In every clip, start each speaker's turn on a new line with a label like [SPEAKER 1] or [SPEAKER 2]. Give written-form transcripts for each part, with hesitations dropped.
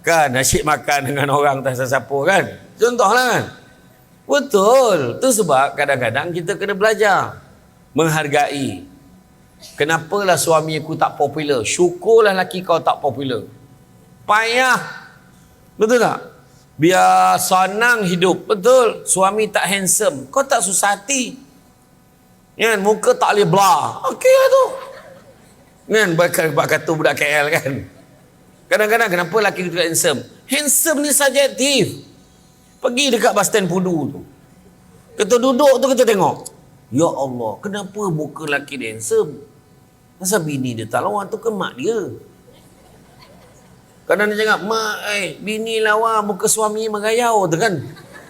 [SPEAKER 1] Kan asyik makan dengan orang tak siapa kan. Contohlah kan. Betul. Tu sebab kadang-kadang kita kena belajar menghargai. Kenapalah suami aku tak popular? Syukurlah laki kau tak popular. Payah. Betul tak? Biar senang hidup. Betul. Suami tak handsome. Kau tak susah hati. Kan? Muka tak boleh blur. Okey lah tu. Kan? Bak kata budak KL kan. Kadang-kadang kenapa lelaki itu handsome? Handsome ni subjektif. Pergi dekat bus stand Pudu tu. Kita duduk tu kita tengok. Ya Allah, kenapa muka lelaki dia handsome? Masa bini dia tak lawa tu ke mak dia? Kadang dia cakap, mak, bini lawa muka suami merayau tu kan.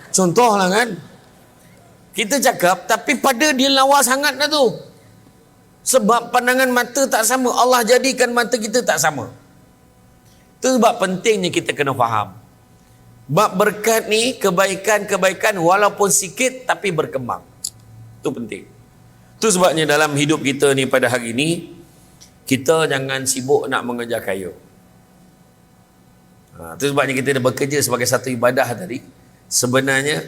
[SPEAKER 1] Contohlah kan. Kita cakap, tapi pada dia lawa sangat lah tu. Sebab pandangan mata tak sama. Allah jadikan mata kita tak sama. Itu sebab pentingnya kita kena faham. Bab berkat ni, kebaikan-kebaikan walaupun sikit tapi berkembang. Itu penting. Itu sebabnya dalam hidup kita ni pada hari ni, kita jangan sibuk nak mengejar kaya. Itu sebabnya kita dah bekerja sebagai satu ibadah tadi. Sebenarnya,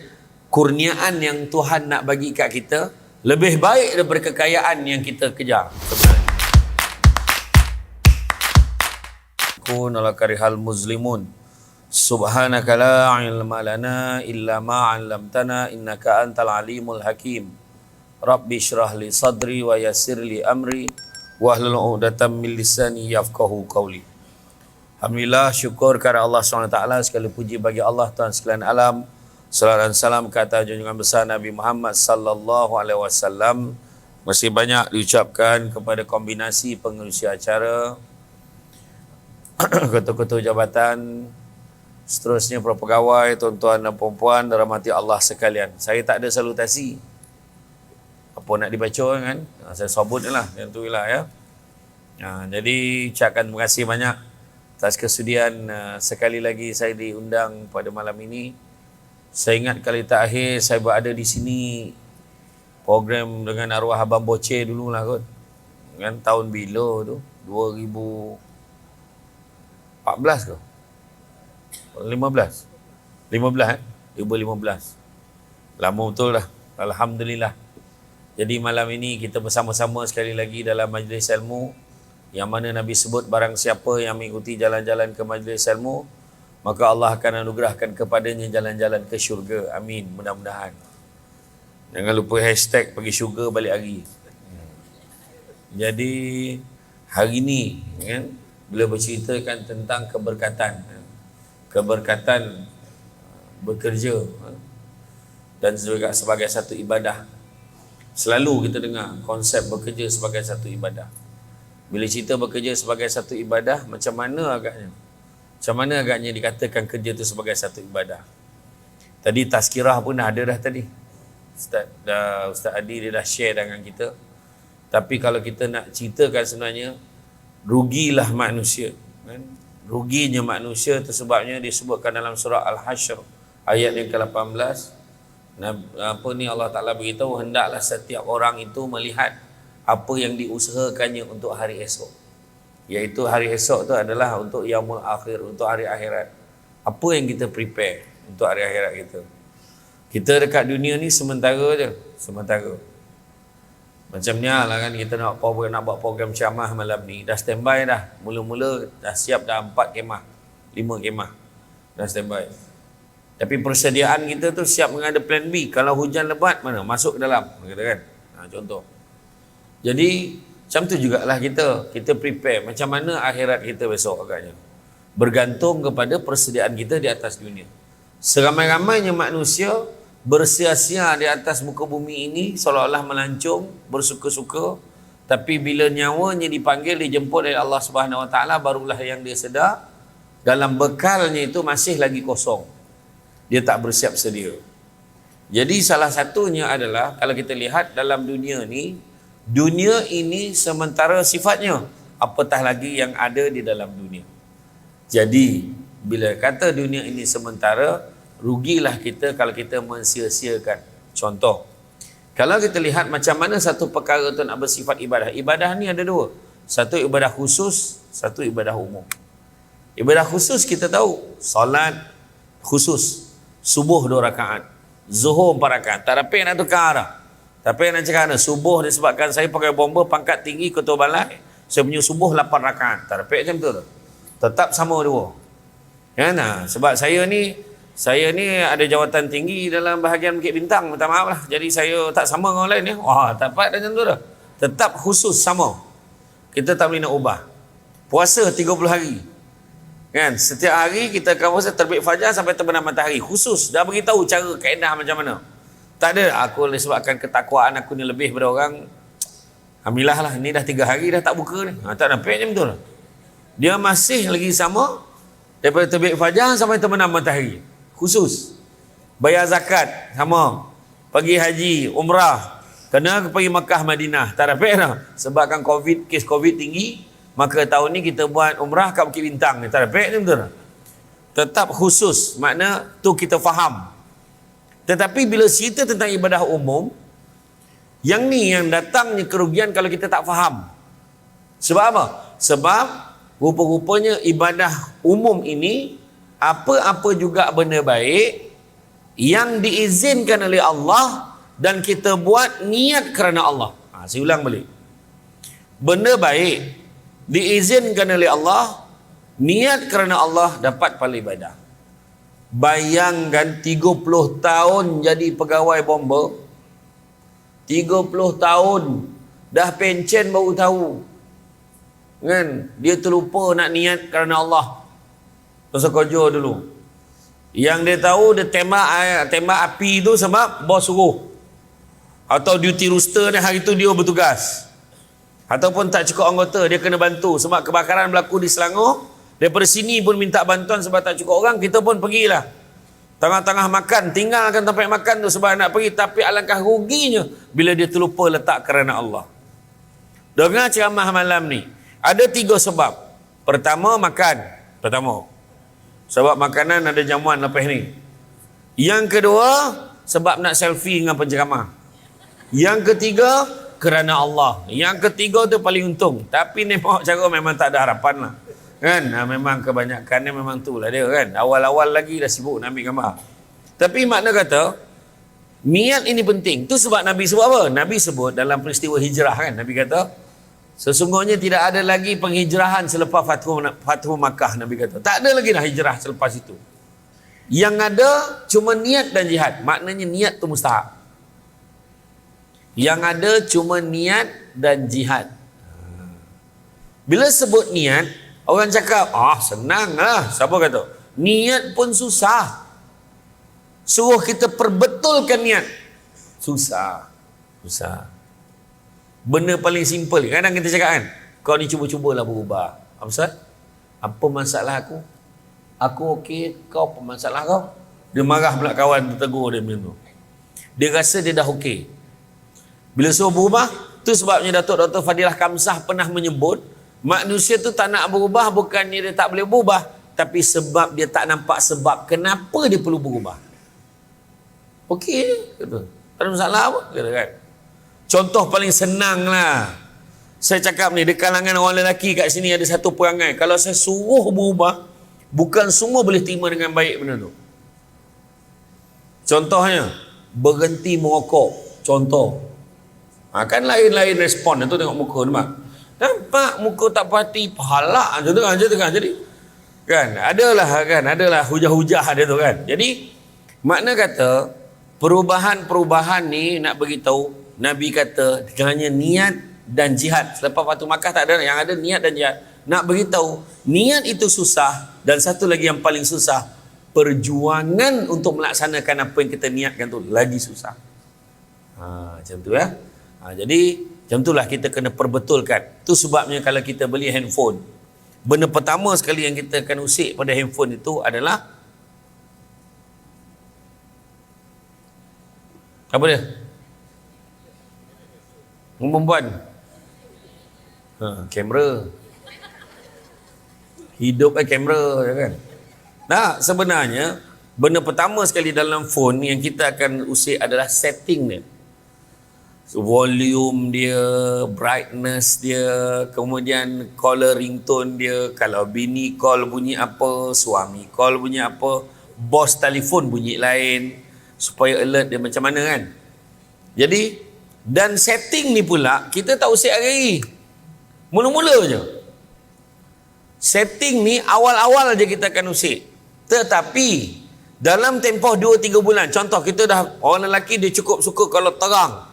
[SPEAKER 1] kurniaan yang Tuhan nak bagi kat kita, lebih baik daripada kekayaan yang kita kejar. Sebenarnya. Kun ala karihal muslimun subhanaka la ilma lana illa ma 'allamtana innaka antal alimul hakim rabbi shrah li sadri wa yassir li amri wahlul 'uqdatam min lisani yafqahu qawli. Alhamdulillah, syukur kepada Allah SWT, segala puji bagi Allah Tuhan sekalian alam. Salawat dan salam ke atas junjungan besar Nabi Muhammad sallallahu alaihi wasallam. Masih banyak diucapkan kepada kombinasi pengerusi acara, ketua-ketua jabatan, seterusnya para pegawai, tuan-tuan dan puan-puan dirahmati Allah sekalian. Saya tak ada salutasi. Apa nak dibaca kan? Saya sebut je lah. Yang tu lah ya. Jadi ucapkan terima kasih banyak atas kesudian sekali lagi saya diundang pada malam ini. Saya ingat kali terakhir saya berada di sini program dengan arwah Abang Boce dululah kot. Kan tahun bila tu? 2014 ke? 15? 15 2015. Lama betul dah. Alhamdulillah. Jadi malam ini kita bersama-sama sekali lagi dalam majlis ilmu, yang mana Nabi sebut barang siapa yang mengikuti jalan-jalan ke majlis ilmu, maka Allah akan anugerahkan kepadanya jalan-jalan ke syurga. Amin. Mudah-mudahan. Jangan lupa hashtag pergi syurga balik hari. Jadi hari ini kan, bila berceritakan tentang keberkatan bekerja dan juga sebagai satu ibadah, selalu kita dengar konsep bekerja sebagai satu ibadah. Bila cerita bekerja sebagai satu ibadah, macam mana agaknya dikatakan kerja itu sebagai satu ibadah? Tadi tazkirah pun dah ada dah tadi. Ustaz Adi dia dah share dengan kita. Tapi kalau kita nak ceritakan sebenarnya, rugilah manusia. Kan? Ruginya manusia itu sebabnya disebutkan dalam surah Al-Hashr ayat yang ke-18. Allah Ta'ala beritahu, hendaklah setiap orang itu melihat apa yang diusahakannya untuk hari esok. Iaitu hari esok itu adalah untuk yaumul akhir, untuk hari akhirat. Apa yang kita prepare untuk hari akhirat kita? Kita dekat dunia ni sementara je. Sementara. Macam ni lah kan, kita nak buat program ceramah malam ni. Dah standby dah. Mula-mula dah siap dah 4 kemah. 5 kemah. Dah standby. Tapi persediaan kita tu siap dengan ada plan B. Kalau hujan lebat, mana? Masuk ke dalam. Kata kan? Contoh. Jadi, macam tu jugalah kita. Kita prepare. Macam mana akhirat kita besok agaknya. Bergantung kepada persediaan kita di atas dunia. Seramai-ramainya manusia bersia-sia di atas muka bumi ini, seolah-olah melancong, bersuka-suka, tapi bila nyawanya dipanggil, dijemput oleh Allah Subhanahu Wa Taala, barulah yang dia sedar dalam bekalnya itu masih lagi kosong. Dia tak bersiap sedia. Jadi salah satunya adalah, kalau kita lihat dalam dunia ini sementara sifatnya, apatah lagi yang ada di dalam dunia. Jadi bila kata dunia ini sementara, rugilah kita kalau kita mensia-siakan. Contoh, kalau kita lihat macam mana satu perkara itu nak bersifat ibadah. Ibadah ni ada dua. Satu ibadah khusus, satu ibadah umum. Ibadah khusus kita tahu, solat khusus, subuh 2 rakaat, zuhur 4 rakaat. Tak ada nak tukar dah. Tapi nak cakap ada, subuh disebabkan saya pakai bomba pangkat tinggi ketua balai, saya punya subuh 8 rakaat. Tak ada macam tu. Tetap sama dua. Ya, nah, sebab saya ni ada jawatan tinggi dalam bahagian Bukit Bintang, minta maaf lah. Jadi saya tak sama dengan orang lain ni. Wah, tak dapat macam tu dah. Tetap khusus sama. Kita tak boleh nak ubah. Puasa 30 hari. Kan? Setiap hari kita akan puasa terbit fajar sampai terbenam matahari. Khusus. Dah beritahu cara kaedah macam mana. Tak ada. Aku disebabkan ketakwaan aku ni lebih daripada orang. Alhamdulillah lah. Ni dah 3 hari dah tak buka ni. Tak nampak macam tu lah. Dia masih lagi sama. Daripada terbit fajar sampai terbenam matahari. Khusus. Bayar zakat. Sama. Pergi haji. Umrah. Kena pergi Makkah Madinah. Tak nampak dah. Sebabkan kes COVID tinggi. Maka tahun ni kita buat umrah kat Bukit Bintang ni. Tak ada pek ni betul. Tetap khusus. Makna tu kita faham. Tetapi bila cerita tentang ibadah umum, yang ni yang datangnya kerugian kalau kita tak faham. Sebab apa? Sebab rupa-rupanya ibadah umum ini, apa-apa juga benda baik yang diizinkan oleh Allah dan kita buat niat kerana Allah. Saya ulang balik. Benda baik diizinkan oleh Allah, niat kerana Allah, dapat pahala ibadah. Bayangkan 30 tahun jadi pegawai bomba, 30 tahun dah pencen baru tahu kan, dia terlupa nak niat kerana Allah. Pasal kerja dulu yang dia tahu, dia tembak api tu sebab bos suruh, atau duty rooster ni hari tu dia bertugas, ataupun tak cukup anggota, dia kena bantu sebab kebakaran berlaku di Selangor. Daripada sini pun minta bantuan sebab tak cukup orang, kita pun pergilah. Tengah-tengah makan, tinggalkan tempat makan tu sebab nak pergi. Tapi alangkah ruginya bila dia terlupa letak kerana Allah. Dengar ceramah malam ni, ada 3 sebab. Pertama, makan. Sebab makanan ada jamuan lepas ni. Yang kedua, sebab nak selfie dengan penceramah. Yang ketiga, kerana Allah. Yang ketiga tu paling untung. Tapi ni cara memang tak ada harapan lah. Kan? Memang kebanyakannya memang tu lah dia kan. Awal-awal lagi dah sibuk nak ambil gambar. Tapi makna kata, niat ini penting. Tu sebab Nabi sebut apa? Nabi sebut dalam peristiwa hijrah kan. Nabi kata, sesungguhnya tidak ada lagi penghijrahan selepas Fathu Makkah. Nabi kata, tak ada lagi dah hijrah selepas itu. Yang ada cuma niat dan jihad. Maknanya niat tu mustahak. Yang ada cuma niat dan jihad. Bila sebut niat, orang cakap, senang lah. Siapa kata? Niat pun susah. Suruh kita perbetulkan niat. Susah. Benda paling simple. Kadang kita cakap kan, kau ni cuba-cubalah berubah. Apa pasal? Apa masalah aku? Aku okey, kau apa masalah kau? Dia marah pula kawan, tegur dia macam tu. Dia rasa dia dah okey. Bila suruh berubah, tu sebabnya Datuk Dr. Fadilah Kamsah pernah menyebut, manusia tu tak nak berubah bukannya dia tak boleh berubah, tapi sebab dia tak nampak sebab kenapa dia perlu berubah. Okey, kata. Tak ada masalah apa, kata kan. Contoh paling senang lah. Saya cakap ni, di kalangan orang lelaki kat sini ada satu perangai. Kalau saya suruh berubah, bukan semua boleh terima dengan baik benda tu. Contohnya, berhenti merokok. Contoh. Kan lain-lain respon. Itu tengok muka tu, mak. Nampak muka tak parti, pahala je tu kan. Jadi kan, adalah hujah-hujah dia tu kan. Jadi, makna kata, perubahan-perubahan ni nak beritahu, Nabi kata, hanya niat dan jihad. Selepas Fathu Makkah tak ada, yang ada niat dan jihad. Nak beritahu, niat itu susah, dan satu lagi yang paling susah, perjuangan untuk melaksanakan apa yang kita niatkan tu lagi susah. Macam tu ya. Jadi macam itulah kita kena perbetulkan. Tu sebabnya kalau kita beli handphone, benda pertama sekali yang kita akan usik pada handphone itu adalah apa dia? Perempuan. Kamera. Hidup kamera kan. Nah, sebenarnya benda pertama sekali dalam phone yang kita akan usik adalah setting dia. volume dia, brightness dia, kemudian caller ringtone dia, kalau bini call bunyi apa, suami call bunyi apa, bos telefon bunyi lain, supaya alert dia macam mana kan. Jadi, dan setting ni pula kita tak usah hari, mula-mula je setting ni, awal-awal je kita akan usik. Tetapi dalam tempoh 2-3 bulan, contoh kita dah, orang lelaki dia cukup suka kalau terang,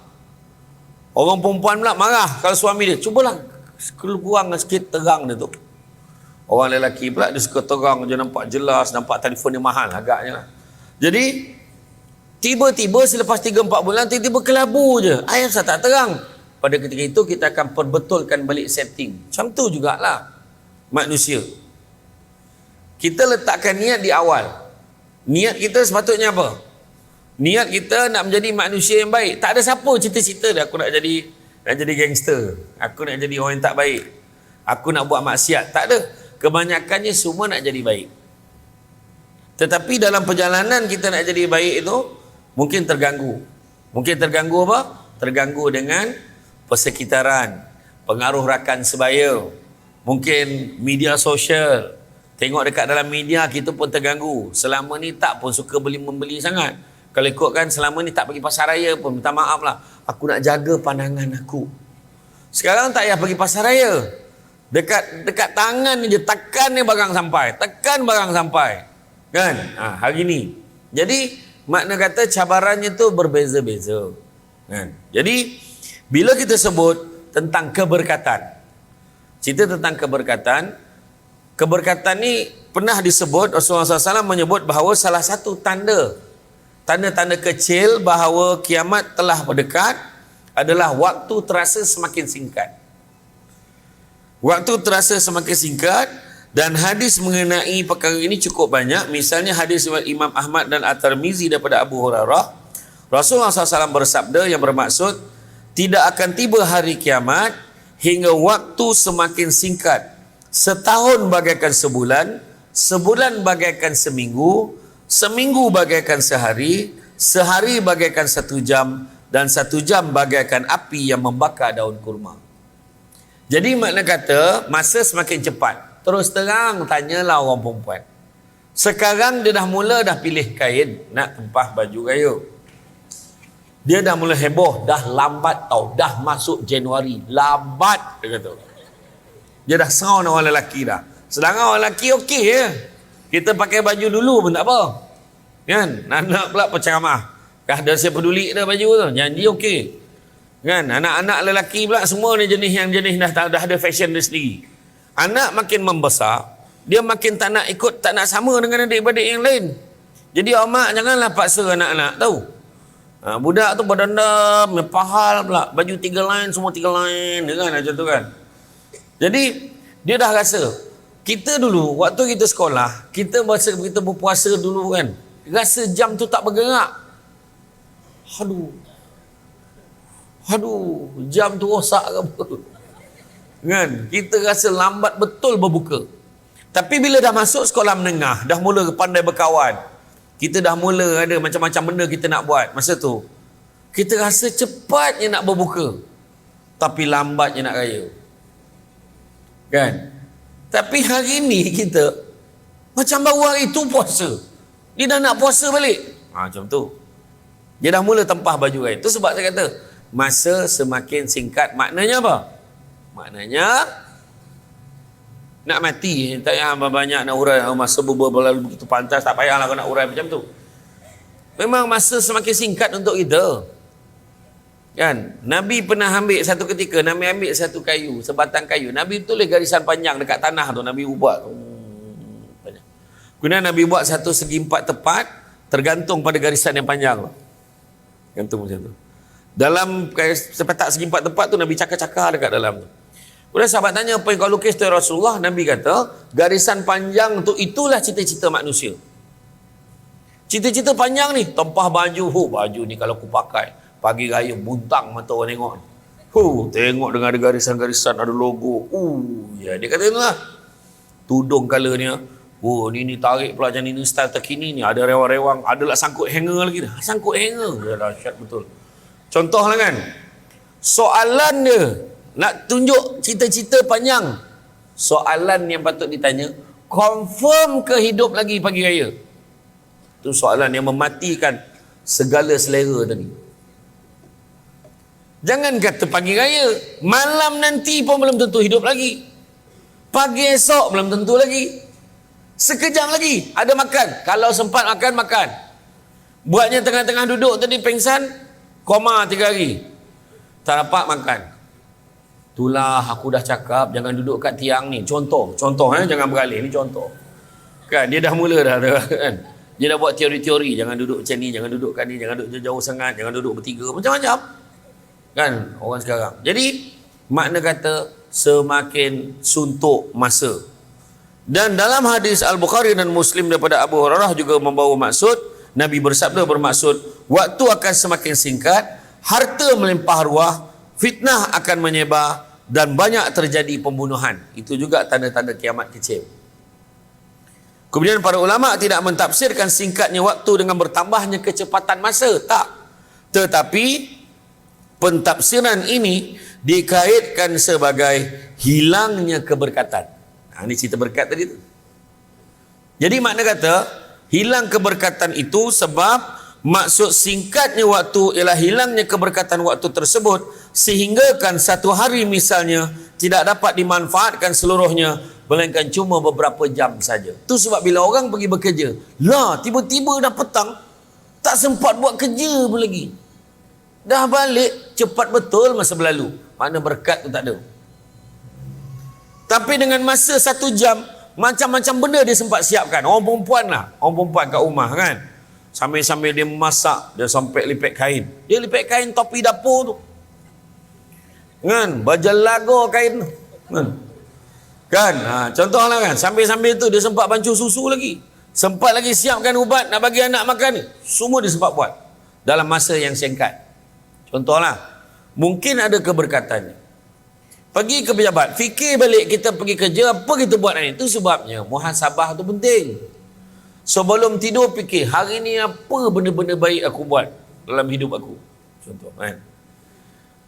[SPEAKER 1] orang perempuan pula marah kalau suami dia, cubalah kurang sikit terang dia tu. Orang lelaki pula dia suka terang je, nampak jelas, nampak telefon dia mahal agaknya lah. Jadi tiba-tiba selepas 3-4 bulan tiba-tiba kelabu je, asal tak terang. Pada ketika itu kita akan perbetulkan balik setting. Macam tu jugalah manusia. Kita letakkan niat di awal. Niat kita sepatutnya apa? Niat kita nak menjadi manusia yang baik. Tak ada siapa cita-cita dah aku nak jadi gangster, aku nak jadi orang yang tak baik, aku nak buat maksiat. Tak ada. Kebanyakannya semua nak jadi baik. Tetapi dalam perjalanan kita nak jadi baik itu mungkin terganggu. Mungkin terganggu apa? Terganggu dengan persekitaran, pengaruh rakan sebaya, mungkin media sosial. Tengok dekat dalam media kita pun terganggu. Selama ni tak pun suka membeli sangat. Kalau ikutkan selama ni tak pergi pasar raya pun, minta maaf lah, aku nak jaga pandangan aku. Sekarang tak payah pergi pasar raya, dekat tangan je, tekan ni barang sampai, tekan barang sampai kan. Hari ni jadi makna kata cabarannya tu berbeza-beza kan. Jadi bila kita sebut tentang keberkatan, cerita tentang keberkatan ni pernah disebut, Rasulullah SAW menyebut bahawa salah satu tanda-tanda kecil bahawa kiamat telah mendekat adalah waktu terasa semakin singkat. Waktu terasa semakin singkat, dan hadis mengenai perkara ini cukup banyak. Misalnya hadis Imam Ahmad dan At-Tirmizi daripada Abu Hurairah, Rasulullah SAW bersabda yang bermaksud, tidak akan tiba hari kiamat hingga waktu semakin singkat. Setahun bagaikan sebulan, sebulan bagaikan seminggu, seminggu bagaikan sehari, sehari bagaikan 1 jam, dan 1 jam bagaikan api yang membakar daun kurma. Jadi makna kata masa semakin cepat. Terus terang tanyalah orang perempuan. Sekarang dia dah mula pilih kain nak tempah baju raya. Dia dah mula heboh, dah lambat tau, dah masuk Januari, lambat dia kata. Dia dah sound orang lelaki dah. Sedangkan orang lelaki okey je. Kita pakai baju dulu pun tak apa. Kan? Anak pula penceramah. Dah saya peduli dah baju tu. Janji okey. Kan? Anak-anak lelaki pula semua ni jenis dah ada fashion dia sendiri. Anak makin membesar, dia makin tak nak ikut, tak nak sama dengan adik-adik yang lain. Jadi mak janganlah paksa anak-anak tahu. Budak tu berdendam, pahal pula, baju 3 line, semua 3 line, kan macam tu kan. Jadi dia dah rasa, kita dulu waktu kita sekolah, kita berpuasa dulu kan, rasa jam tu tak bergerak. Aduh, jam tu rosak ke apa kan, kita rasa lambat betul berbuka. Tapi bila dah masuk sekolah menengah, dah mula pandai berkawan, kita dah mula ada macam-macam benda kita nak buat, masa tu kita rasa cepatnya nak berbuka tapi lambatnya nak raya kan. Tapi hari ni kita macam baru hari tu puasa, dia dah nak puasa balik. Macam tu dia dah mula tempah baju raya. Itu sebab saya kata masa semakin singkat. Maknanya apa? Maknanya nak mati, tak payah banyak nak urai. Masa berlalu begitu pantas, tak payahlah kau nak urai macam tu. Memang masa semakin singkat untuk kita kan. Nabi pernah ambil satu ketika, Nabi ambil satu kayu, sebatang kayu, Nabi tulis garisan panjang dekat tanah tu, Nabi buat kemudian Nabi buat satu segi 4 tepat, tergantung pada garisan yang panjang tu, gantung macam tu. Dalam sepetak segi 4 tepat tu Nabi cakar-cakar dekat dalam tu. Kemudian sahabat tanya, apa yang kau lukis tu Rasulullah? Nabi kata, garisan panjang tu itulah cita-cita manusia. Cita-cita panjang ni, tempah baju. Baju ni kalau aku pakai pagi raya buntang mata orang tengok. Tengok dengan ada garisan-garisan, ada logo. Ya, dia kata itulah. Tudung colornya. Ni tarik pula macam ni, style terkini ni. Ada rewang-rewang, ada lah sangkut hanger lagi dah. Sangkut hanger. Ya, dahsyat betul. Contohlah kan, Soalan dia nak tunjuk cita-cita panjang. Soalan yang patut ditanya, confirm ke hidup lagi pagi raya? Itu soalan yang mematikan segala selera tadi. Jangan kata pagi raya, malam nanti pun belum tentu hidup lagi. Pagi esok belum tentu lagi. Sekejap lagi ada makan. Kalau sempat makan, makan. Buatnya tengah-tengah duduk tadi pengsan, koma 3 hari. Tak dapat makan. Itulah aku dah cakap jangan duduk kat tiang ni. Contoh jangan beralih ni contoh. Kan dia dah mula dah kan. Dia dah buat teori-teori, jangan duduk macam ni, jangan duduk kat ni, jangan duduk jauh sangat, jangan duduk bertiga, macam-macam. Kan orang sekarang. Jadi makna kata semakin suntuk masa. Dan dalam hadis Al-Bukhari dan Muslim daripada Abu Hurairah juga membawa maksud, Nabi bersabda bermaksud, waktu akan semakin singkat, harta melimpah ruah, fitnah akan menyebar dan banyak terjadi pembunuhan. Itu juga tanda-tanda kiamat kecil. Kemudian para ulama tidak mentafsirkan singkatnya waktu dengan bertambahnya kecepatan masa, tak. Tetapi pentafsiran ini dikaitkan sebagai hilangnya keberkatan. Ini cerita berkat tadi tu. Jadi makna kata hilang keberkatan itu sebab maksud singkatnya waktu ialah hilangnya keberkatan waktu tersebut, sehinggakan satu hari misalnya tidak dapat dimanfaatkan seluruhnya, melainkan cuma beberapa jam saja. Tu sebab bila orang pergi bekerja, lah tiba-tiba dah petang, tak sempat buat kerja pun lagi. Dah balik cepat betul masa berlalu. Mana berkat tu tak ada. Tapi dengan masa 1 jam, macam-macam benda dia sempat siapkan. Orang perempuan kat rumah kan, sambil-sambil dia memasak, dia sampai lipet kain. Dia lipet kain topi dapur tu kan, bajal lago kain tu kan, contohlah kan, sambil-sambil tu dia sempat bancuh susu lagi, sempat lagi siapkan ubat nak bagi anak makan ni. Semua dia sempat buat dalam masa yang singkat. Contohlah, mungkin ada keberkatannya. Pergi ke pejabat, fikir balik kita pergi kerja, apa kita buat hari ni? Itu sebabnya muhasabah tu penting. Sebelum tidur fikir, hari ni apa benda-benda baik aku buat dalam hidup aku. Contoh kan,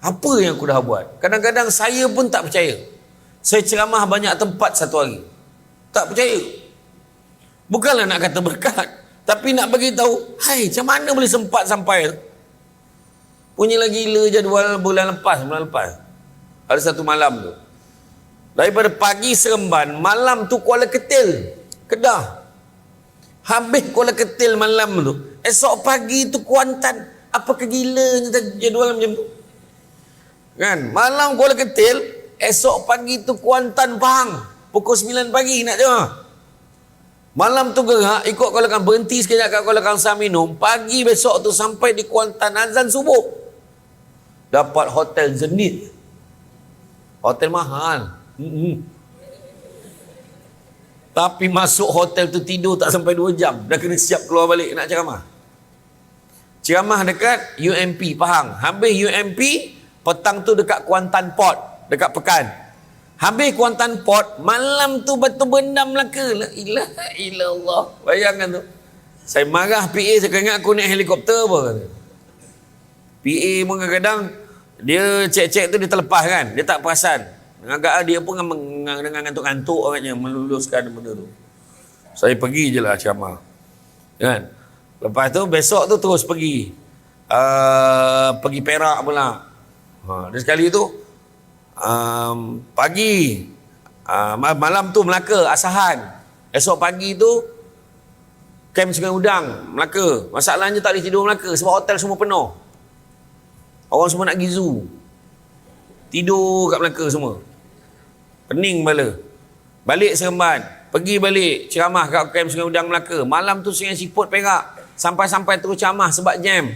[SPEAKER 1] apa yang aku dah buat. Kadang-kadang saya pun tak percaya. Saya ceramah banyak tempat satu hari, tak percaya. Bukanlah nak kata berkat, tapi nak bagi tahu, hai, macam mana boleh sempat sampai. Punyalah gila jadual bulan lepas. Ada satu malam tu, daripada pagi Seremban, malam tu Kuala Ketil, Kedah. Habis Kuala Ketil malam tu, esok pagi tu Kuantan. Apa kegilanya jadual macam tu kan? Malam Kuala Ketil, esok pagi tu Kuantan Pahang, pukul 9 pagi nak jumpa. Malam tu gerak ikut Kuala Kangsar, berhenti sekejap kat Kuala Kangsar minum. Pagi besok tu sampai di Kuantan, azan subuh. Dapat hotel Zenith, hotel mahal. Tapi masuk hotel tu tidur tak sampai 2 jam, dah kena siap keluar balik nak ceramah. Ceramah dekat UMP Pahang. Habis UMP, petang tu dekat Kuantan Port, dekat Pekan. Habis Kuantan Port, malam tu batu benda Melaka. La ilaha illallah. Bayangkan tu. Saya marah PA, saya ingat aku naik helikopter apa kata. PA pun kadang-kadang dia cek-cek tu dia terlepas kan, dia tak perasan. Agak dia pun dengan ngantuk-ngantuk agaknya meluluskan benda tu. Saya pergi je lah ceramah kan. Lepas tu besok tu terus pergi pergi Perak pula. Dan sekali tu pagi malam tu Melaka, Asahan. Esok pagi tu Kem Sungai Udang, Melaka. Masalahnya tak boleh tidur Melaka sebab hotel semua penuh. Orang semua nak pergi zoo, tidur kat Melaka semua. Pening bala. Balik Seremban, pergi balik ceramah kat Kem Sungai Udang Melaka. Malam tu Sungai Siput Perak. Sampai-sampai terus ceramah sebab jam.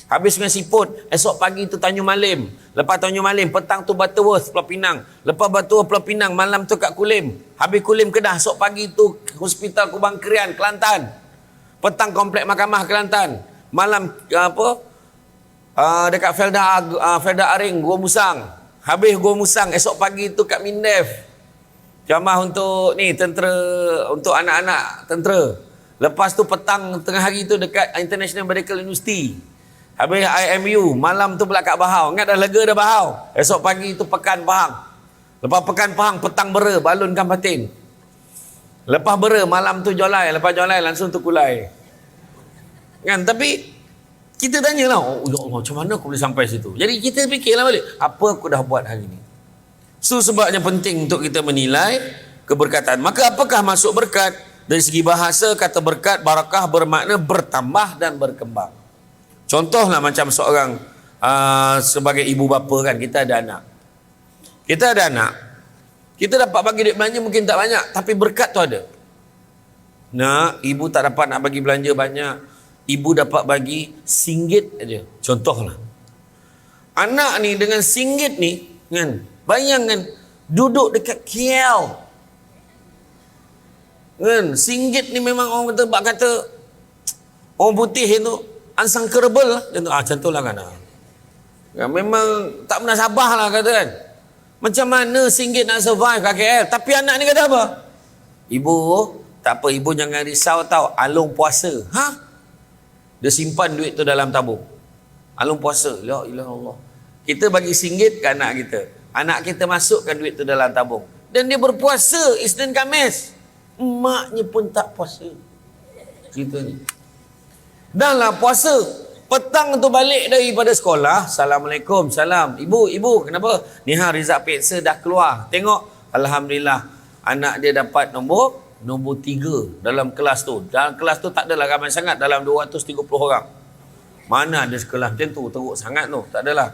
[SPEAKER 1] Habis Sungai Siput, esok pagi tu Tanjung Malim. Lepas Tanjung Malim, petang tu Butterworth Pulau Pinang. Lepas Butterworth Pulau Pinang, malam tu kat Kulim. Habis Kulim Kedah, esok pagi tu Hospital Kubang Krian Kelantan. Petang Komplek Mahkamah Kelantan. Malam dekat Felda Aring, Gua Musang. Habis Gua Musang, esok pagi tu kat Mindef. Ceramah untuk ni tentera, untuk anak-anak tentera. Lepas tu petang tengah hari tu dekat International Medical University. Habis IMU, malam tu pula kat Bahau. Ingat dah lega dah Bahau. Esok pagi tu Pekan Pahang. Lepas Pekan Pahang, petang Bera, balunkan batin. Lepas Bera, malam tu Jolai. Lepas Jolai, langsung tu Kulai. Kan? Tapi, kita tanyalah, oh ya Allah, macam mana aku boleh sampai situ? Jadi kita fikirlah balik, apa aku dah buat hari ni? So, sebabnya penting untuk kita menilai keberkatan. Maka apakah masuk berkat? Dari segi bahasa, kata berkat, barakah bermakna bertambah dan berkembang. Contohlah macam seorang sebagai ibu bapa kan, kita ada anak. Kita ada anak. Kita dapat bagi duit belanja mungkin tak banyak, tapi berkat tu ada. Nak, ibu tak dapat nak bagi belanja banyak. Ibu dapat bagi RM1 aja. Contohlah. Anak ni dengan RM1 ni, kan, bayangkan duduk dekat KL. Kan, RM1 ni memang orang kata orang putih itu unsangkerable lah. Macam tu lah kan. Ya, memang tak pernah sabar lah kata kan. Macam mana RM1 nak survive kat KL? Tapi anak ni kata apa? Ibu, tak apa, ibu jangan risau tau. Alung puasa. Ha? Dia simpan duit tu dalam tabung. Alung puasa. La ilaha Allah. Kita bagi RM1 ke anak kita. Anak kita masukkan duit tu dalam tabung. Dan dia berpuasa Isnin Khamis. Emaknya pun tak puasa. Cerita ni. Dah lah puasa. Petang tu balik daripada sekolah. Assalamualaikum. Salam. Ibu, kenapa? Ni result PISA dah keluar. Tengok. Alhamdulillah. Anak dia dapat nombor 3 dalam kelas tu. Dalam kelas tu tak adalah ramai sangat. Dalam 230 orang. Mana ada sekolah macam tu. Teruk sangat tu. Tak adalah.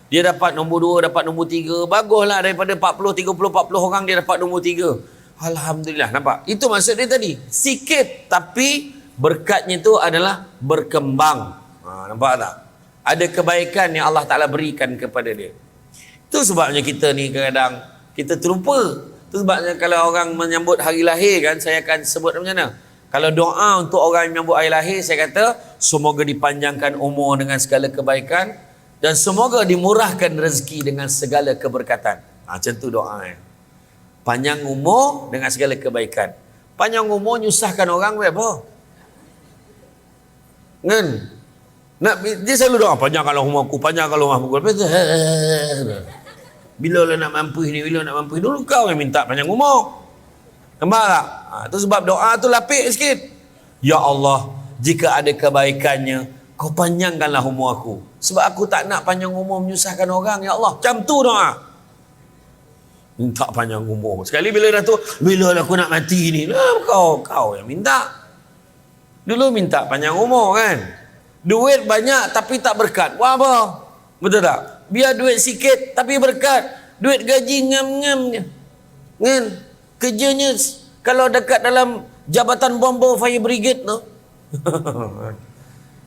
[SPEAKER 1] Dia dapat nombor 2, dapat nombor 3. Baguslah daripada 40 orang dia dapat nombor 3. Alhamdulillah. Nampak? Itu maksud dia tadi. Sikit. Tapi berkatnya tu adalah berkembang. Nampak tak? Ada kebaikan yang Allah Ta'ala berikan kepada dia. Itu sebabnya kita ni kadang-kadang kita terlupa. Itu sebabnya kalau orang menyambut hari lahir kan, saya akan sebut macam mana? Kalau doa untuk orang yang menyambut hari lahir, saya kata semoga dipanjangkan umur dengan segala kebaikan dan semoga dimurahkan rezeki dengan segala keberkatan. Macam tu doa. Panjang umur dengan segala kebaikan. Panjang umur nyusahkan orang apa? Kan? Dia selalu doa, panjangkanlah umur aku, panjangkanlah umur aku. Lepas tu, bila lah nak mampu ni, bila nak mampu ni. Dulu kau yang minta panjang umur. Nampak tak? Itu sebab doa tu lapik sikit. Ya Allah, jika ada kebaikannya, kau panjangkanlah umur aku. Sebab aku tak nak panjang umur menyusahkan orang, ya Allah. Macam tu doa. Minta panjang umur. Sekali bila dah tu, bila lah aku nak mati ni. Kau yang minta. Dulu minta panjang umur kan. Duit banyak tapi tak berkat. Wah apa? Betul tak? Biar duit sikit tapi berkat. Duit gaji ngam-ngam je. Kan? Kerjanya kalau dekat dalam Jabatan Bomber Fire Brigade tu.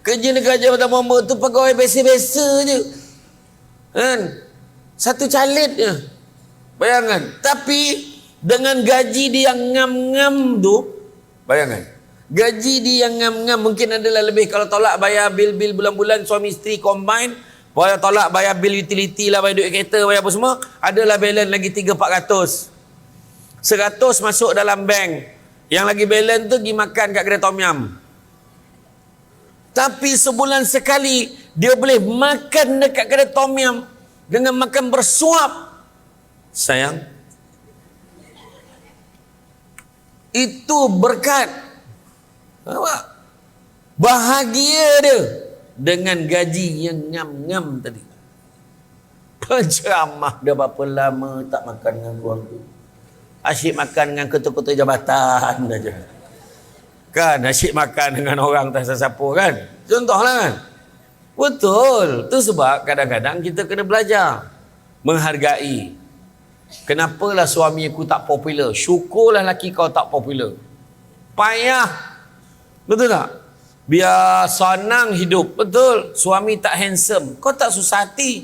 [SPEAKER 1] Kerja dekat Jabatan Bomber tu pegawai biasa-biasa je. Kan? Satu calit je. Bayangkan. Tapi dengan gaji dia yang ngam-ngam tu, bayangkan. Gaji dia yang ngam-ngam mungkin adalah lebih kalau tolak bayar bil-bil bulan-bulan suami isteri combine, boleh tolak bayar bil utility lah, bayar duit kereta, bayar apa semua, adalah balance lagi 300-400. 100 masuk dalam bank. Yang lagi balance tu pergi makan kat kedai tom yum. Tapi sebulan sekali dia boleh makan dekat kedai tom yum dengan makan bersuap. Sayang, itu berkat. Nampak? Bahagia dia dengan gaji yang ngam-ngam tadi. Penceramah dah berapa lama tak makan dengan keluarga. Asyik makan dengan ketua-ketua jabatan saja. Kan, asyik makan dengan orang tak siapa kan. Contohlah kan. Betul. Itu sebab kadang-kadang kita kena belajar menghargai. Kenapalah suami aku tak popular? Syukurlah laki kau tak popular. Payah. Betul tak? Biar senang hidup. Betul. Suami tak handsome. Kau tak susah hati.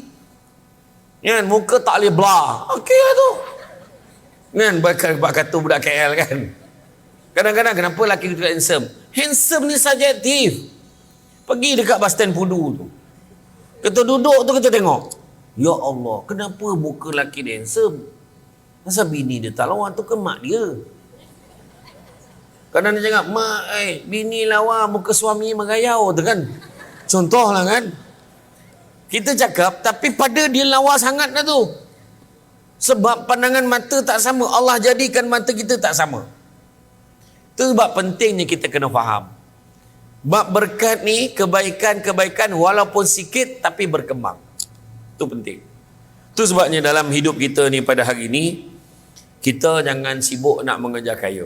[SPEAKER 1] Kan? Muka tak boleh blur. Okey lah tu. Kan? Bak kata budak KL kan. Kadang-kadang kenapa lelaki tu tak handsome? Handsome ni subjektif. Pergi dekat bus stand Pudu tu. Kita duduk tu kita tengok. Ya Allah. Kenapa muka lelaki dia handsome? Masa bini dia tak lawan tu ke mak dia? Kadang dia cakap, mak, bini lawa muka suami merayau tu kan. Contoh lah kan. Kita cakap, tapi pada dia lawa sangat dah tu. Sebab pandangan mata tak sama. Allah jadikan mata kita tak sama. Itu sebab pentingnya kita kena faham. Bab berkat ni, kebaikan-kebaikan walaupun sikit tapi berkembang. Itu penting. Itu sebabnya dalam hidup kita ni pada hari ni, kita jangan sibuk nak mengejar kaya.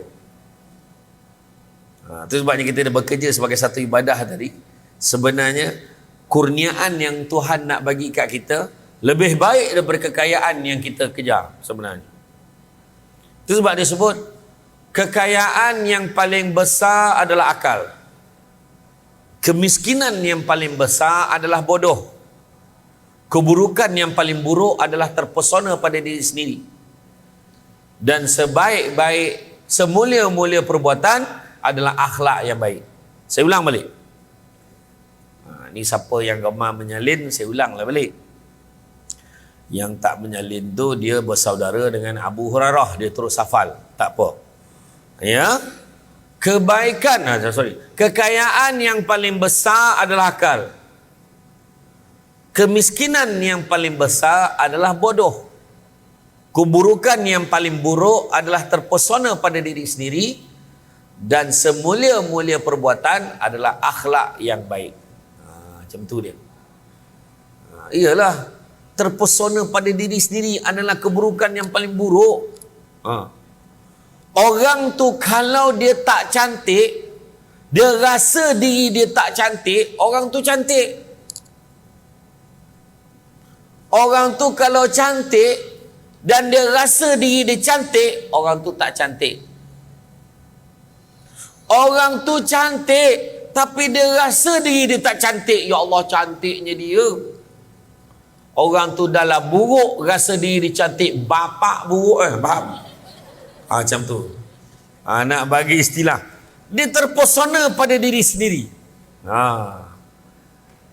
[SPEAKER 1] Itu sebabnya kita dah bekerja sebagai satu ibadah tadi. Sebenarnya, kurniaan yang Tuhan nak bagi kat kita lebih baik daripada kekayaan yang kita kejar sebenarnya. Itu sebab dia sebut, kekayaan yang paling besar adalah akal. Kemiskinan yang paling besar adalah bodoh. Keburukan yang paling buruk adalah terpesona pada diri sendiri. Dan sebaik-baik, semulia-mulia perbuatan adalah akhlak yang baik. Saya ulang balik. Ni siapa yang gemar menyalin, saya ulanglah balik. Yang tak menyalin tu dia bersaudara dengan Abu Hurairah, dia terus hafal. Tak apa. Ya. Kekayaan yang paling besar adalah akal. Kemiskinan yang paling besar adalah bodoh. Keburukan yang paling buruk adalah terpesona pada diri sendiri. Dan semulia-mulia perbuatan adalah akhlak yang baik. Macam tu dia. Iyalah, terpesona pada diri sendiri adalah keburukan yang paling buruk. Orang tu kalau dia tak cantik, dia rasa diri dia tak cantik, orang tu cantik. Orang tu kalau cantik dan dia rasa diri dia cantik, orang tu tak cantik. Orang tu cantik tapi dia rasa diri dia tak cantik. Ya Allah, cantiknya dia. Orang tu dalam buruk, rasa diri dia cantik. Bapak buruk faham? Macam tu. Nak bagi istilah, dia terpesona pada diri sendiri.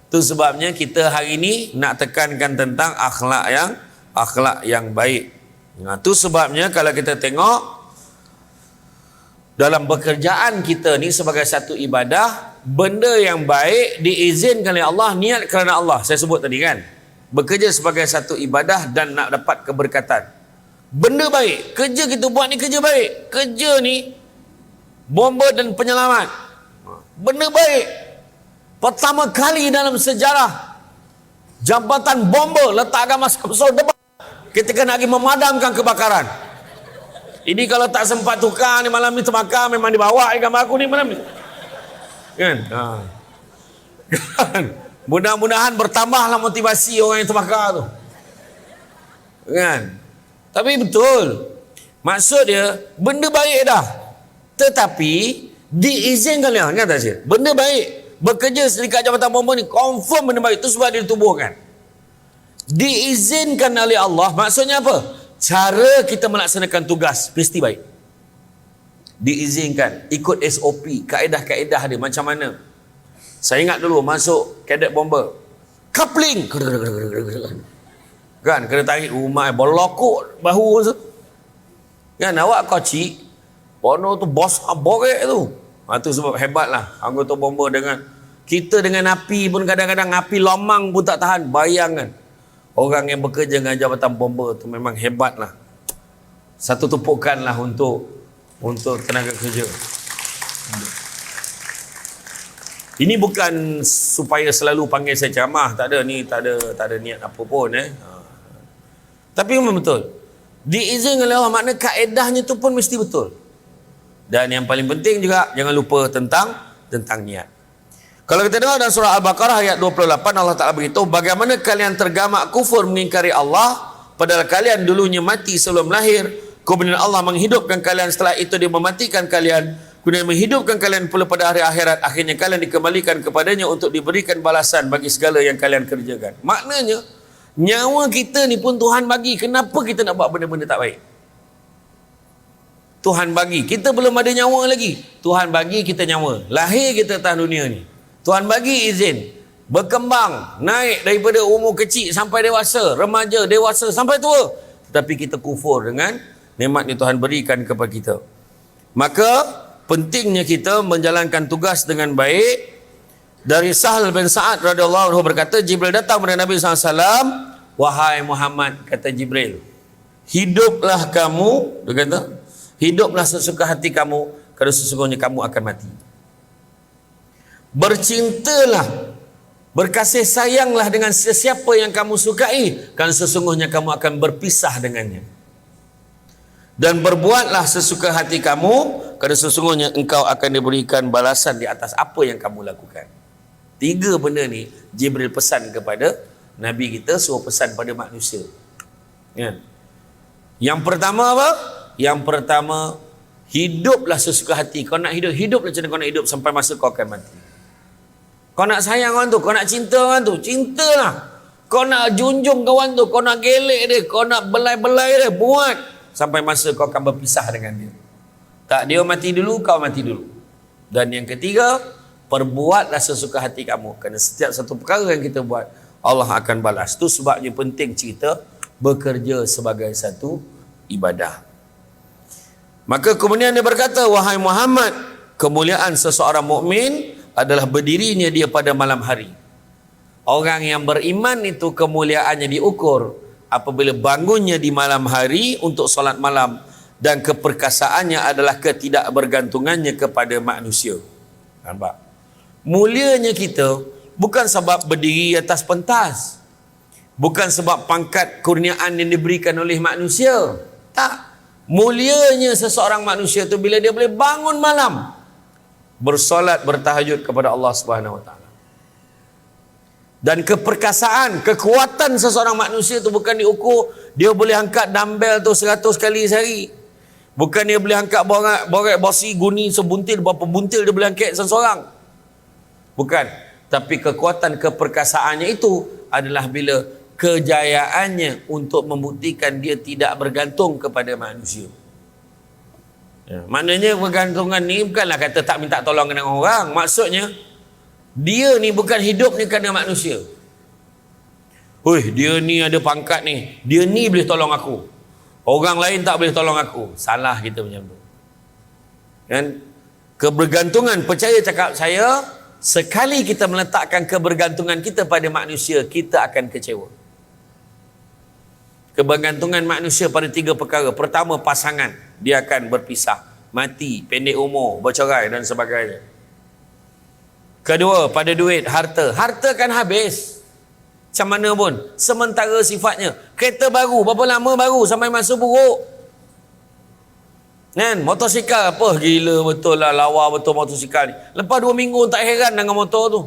[SPEAKER 1] Itu sebabnya kita hari ini nak tekankan tentang akhlak yang baik. Itu sebabnya kalau kita tengok dalam pekerjaan kita ni sebagai satu ibadah, benda yang baik diizinkan oleh Allah, niat kerana Allah. Saya sebut tadi kan, bekerja sebagai satu ibadah dan nak dapat keberkatan. Benda baik, kerja kita buat ni kerja baik. Kerja ni bomba dan penyelamat, benda baik. Pertama kali dalam sejarah jambatan bomba letakkan masuk depan ketika nak pergi memadamkan kebakaran. Ini kalau tak sempat tukar ni malam ni terbakar, memang dibawa gambar aku ni malam ni. Kan? Kan? Mudah-mudahan bertambahlah motivasi orang yang terbakar tu. Kan? Tapi betul. Maksud dia, benda baik dah. Tetapi, diizinkan lah. Ingat tak sih? Benda baik. Bekerja dekat jabatan bomba ni, confirm benda baik. Itu sebab dia ditubuhkan. Diizinkan oleh Allah, maksudnya apa? Cara kita melaksanakan tugas mesti baik. Diizinkan, ikut SOP, kaedah-kaedah dia macam mana. Saya ingat dulu masuk kadet bomba, coupling kan, kena tarik rumah berlokok bahu kan. Awak kocik bono tu bos borek tu. Tu sebab hebatlah anggota bomba dengan kita, dengan api pun kadang-kadang api lomang pun tak tahan. Bayangkan orang yang bekerja dengan jabatan bomba tu memang hebatlah. Satu tumpukanlah untuk tenaga kerja. Ini bukan supaya selalu panggil saya ceramah, tak ada niat apa pun Tapi memang betul. Diizinkan oleh Allah, makna kaedahnya tu pun mesti betul. Dan yang paling penting juga jangan lupa tentang niat. Kalau kita dengar dalam surah Al-Baqarah ayat 28, Allah Ta'ala beritahu, bagaimana kalian tergamak kufur mengingkari Allah, padahal kalian dulunya mati sebelum lahir, kemudian Allah menghidupkan kalian setelah itu dia mematikan kalian, kemudian menghidupkan kalian pula pada hari akhirat, akhirnya kalian dikembalikan kepadanya untuk diberikan balasan bagi segala yang kalian kerjakan. Maknanya, nyawa kita ni pun Tuhan bagi. Kenapa kita nak buat benda-benda tak baik? Tuhan bagi. Kita belum ada nyawa lagi. Tuhan bagi kita nyawa. Lahir kita atas dunia ni. Tuhan bagi izin. Berkembang. Naik daripada umur kecil sampai dewasa. Remaja, dewasa sampai tua. Tetapi kita kufur dengan nikmat yang Tuhan berikan kepada kita. Maka pentingnya kita menjalankan tugas dengan baik. Dari Sahal bin Sa'ad radhiyallahu anhu berkata, Jibril datang kepada Nabi SAW, wahai Muhammad, kata Jibril, hiduplah kamu, dia kata, hiduplah sesuka hati kamu, kerana sesungguhnya kamu akan mati. Bercintalah, berkasih sayanglah dengan sesiapa yang kamu sukai, kerana sesungguhnya kamu akan berpisah dengannya. Dan berbuatlah sesuka hati kamu, kerana sesungguhnya engkau akan diberikan balasan di atas apa yang kamu lakukan. 3 benda ni Jibril pesan kepada Nabi kita, suruh pesan pada manusia. Ya. Yang pertama apa? Yang pertama, hiduplah sesuka hati. Kau nak hidup, hiduplah macam mana kau nak hidup sampai masa kau akan mati. Kau nak sayang orang tu, kau nak cinta orang tu, cintalah. Kau nak junjung kawan tu, kau nak gelek dia, kau nak belai-belai dia, buat sampai masa kau akan berpisah dengan dia. Tak, dia mati dulu, kau mati dulu. Dan yang ketiga, perbuatlah sesuka hati kamu, kerana setiap satu perkara yang kita buat, Allah akan balas. Itu sebabnya penting cerita bekerja sebagai satu ibadah. Maka kemudian dia berkata, wahai Muhammad, kemuliaan seseorang mukmin adalah berdirinya dia pada malam hari. Orang yang beriman itu kemuliaannya diukur apabila bangunnya di malam hari untuk solat malam, dan keperkasaannya adalah ketidakbergantungannya kepada manusia. Nampak? Mulianya kita bukan sebab berdiri atas pentas, bukan sebab pangkat kurniaan yang diberikan oleh manusia. Tak. Mulianya seseorang manusia itu bila dia boleh bangun malam, bersolat, bertahajud kepada Allah Subhanahu Wa Taala. Dan keperkasaan, kekuatan seseorang manusia itu bukan diukur dia boleh angkat dumbbell tu 100 kali sehari. Bukan dia boleh angkat borek bosi guni sebuntil, berapa buntil dia boleh angkat seseorang. Bukan. Tapi kekuatan keperkasaannya itu adalah bila kejayaannya untuk membuktikan dia tidak bergantung kepada manusia. Ya, maknanya bergantungan ni bukanlah kata tak minta tolong dengan orang. Maksudnya dia ni bukan hidup ni kerana manusia. Dia ni ada pangkat ni, dia ni boleh tolong aku, orang lain tak boleh tolong aku. Salah kita macam tu kan. Kebergantungan, percaya cakap saya, sekali kita meletakkan kebergantungan kita pada manusia, kita akan kecewa. Kebergantungan manusia pada 3 perkara. Pertama, pasangan, dia akan berpisah, mati, pendek umur, bercerai dan sebagainya. Kedua, pada duit, harta. Harta kan habis macam mana pun, sementara sifatnya. Kereta baru, berapa lama baru sampai masa buruk kan. Motosikal, apa gila betul lah, lawa betul motosikal ni. Lepas 2 minggu tak heran dengan motor tu.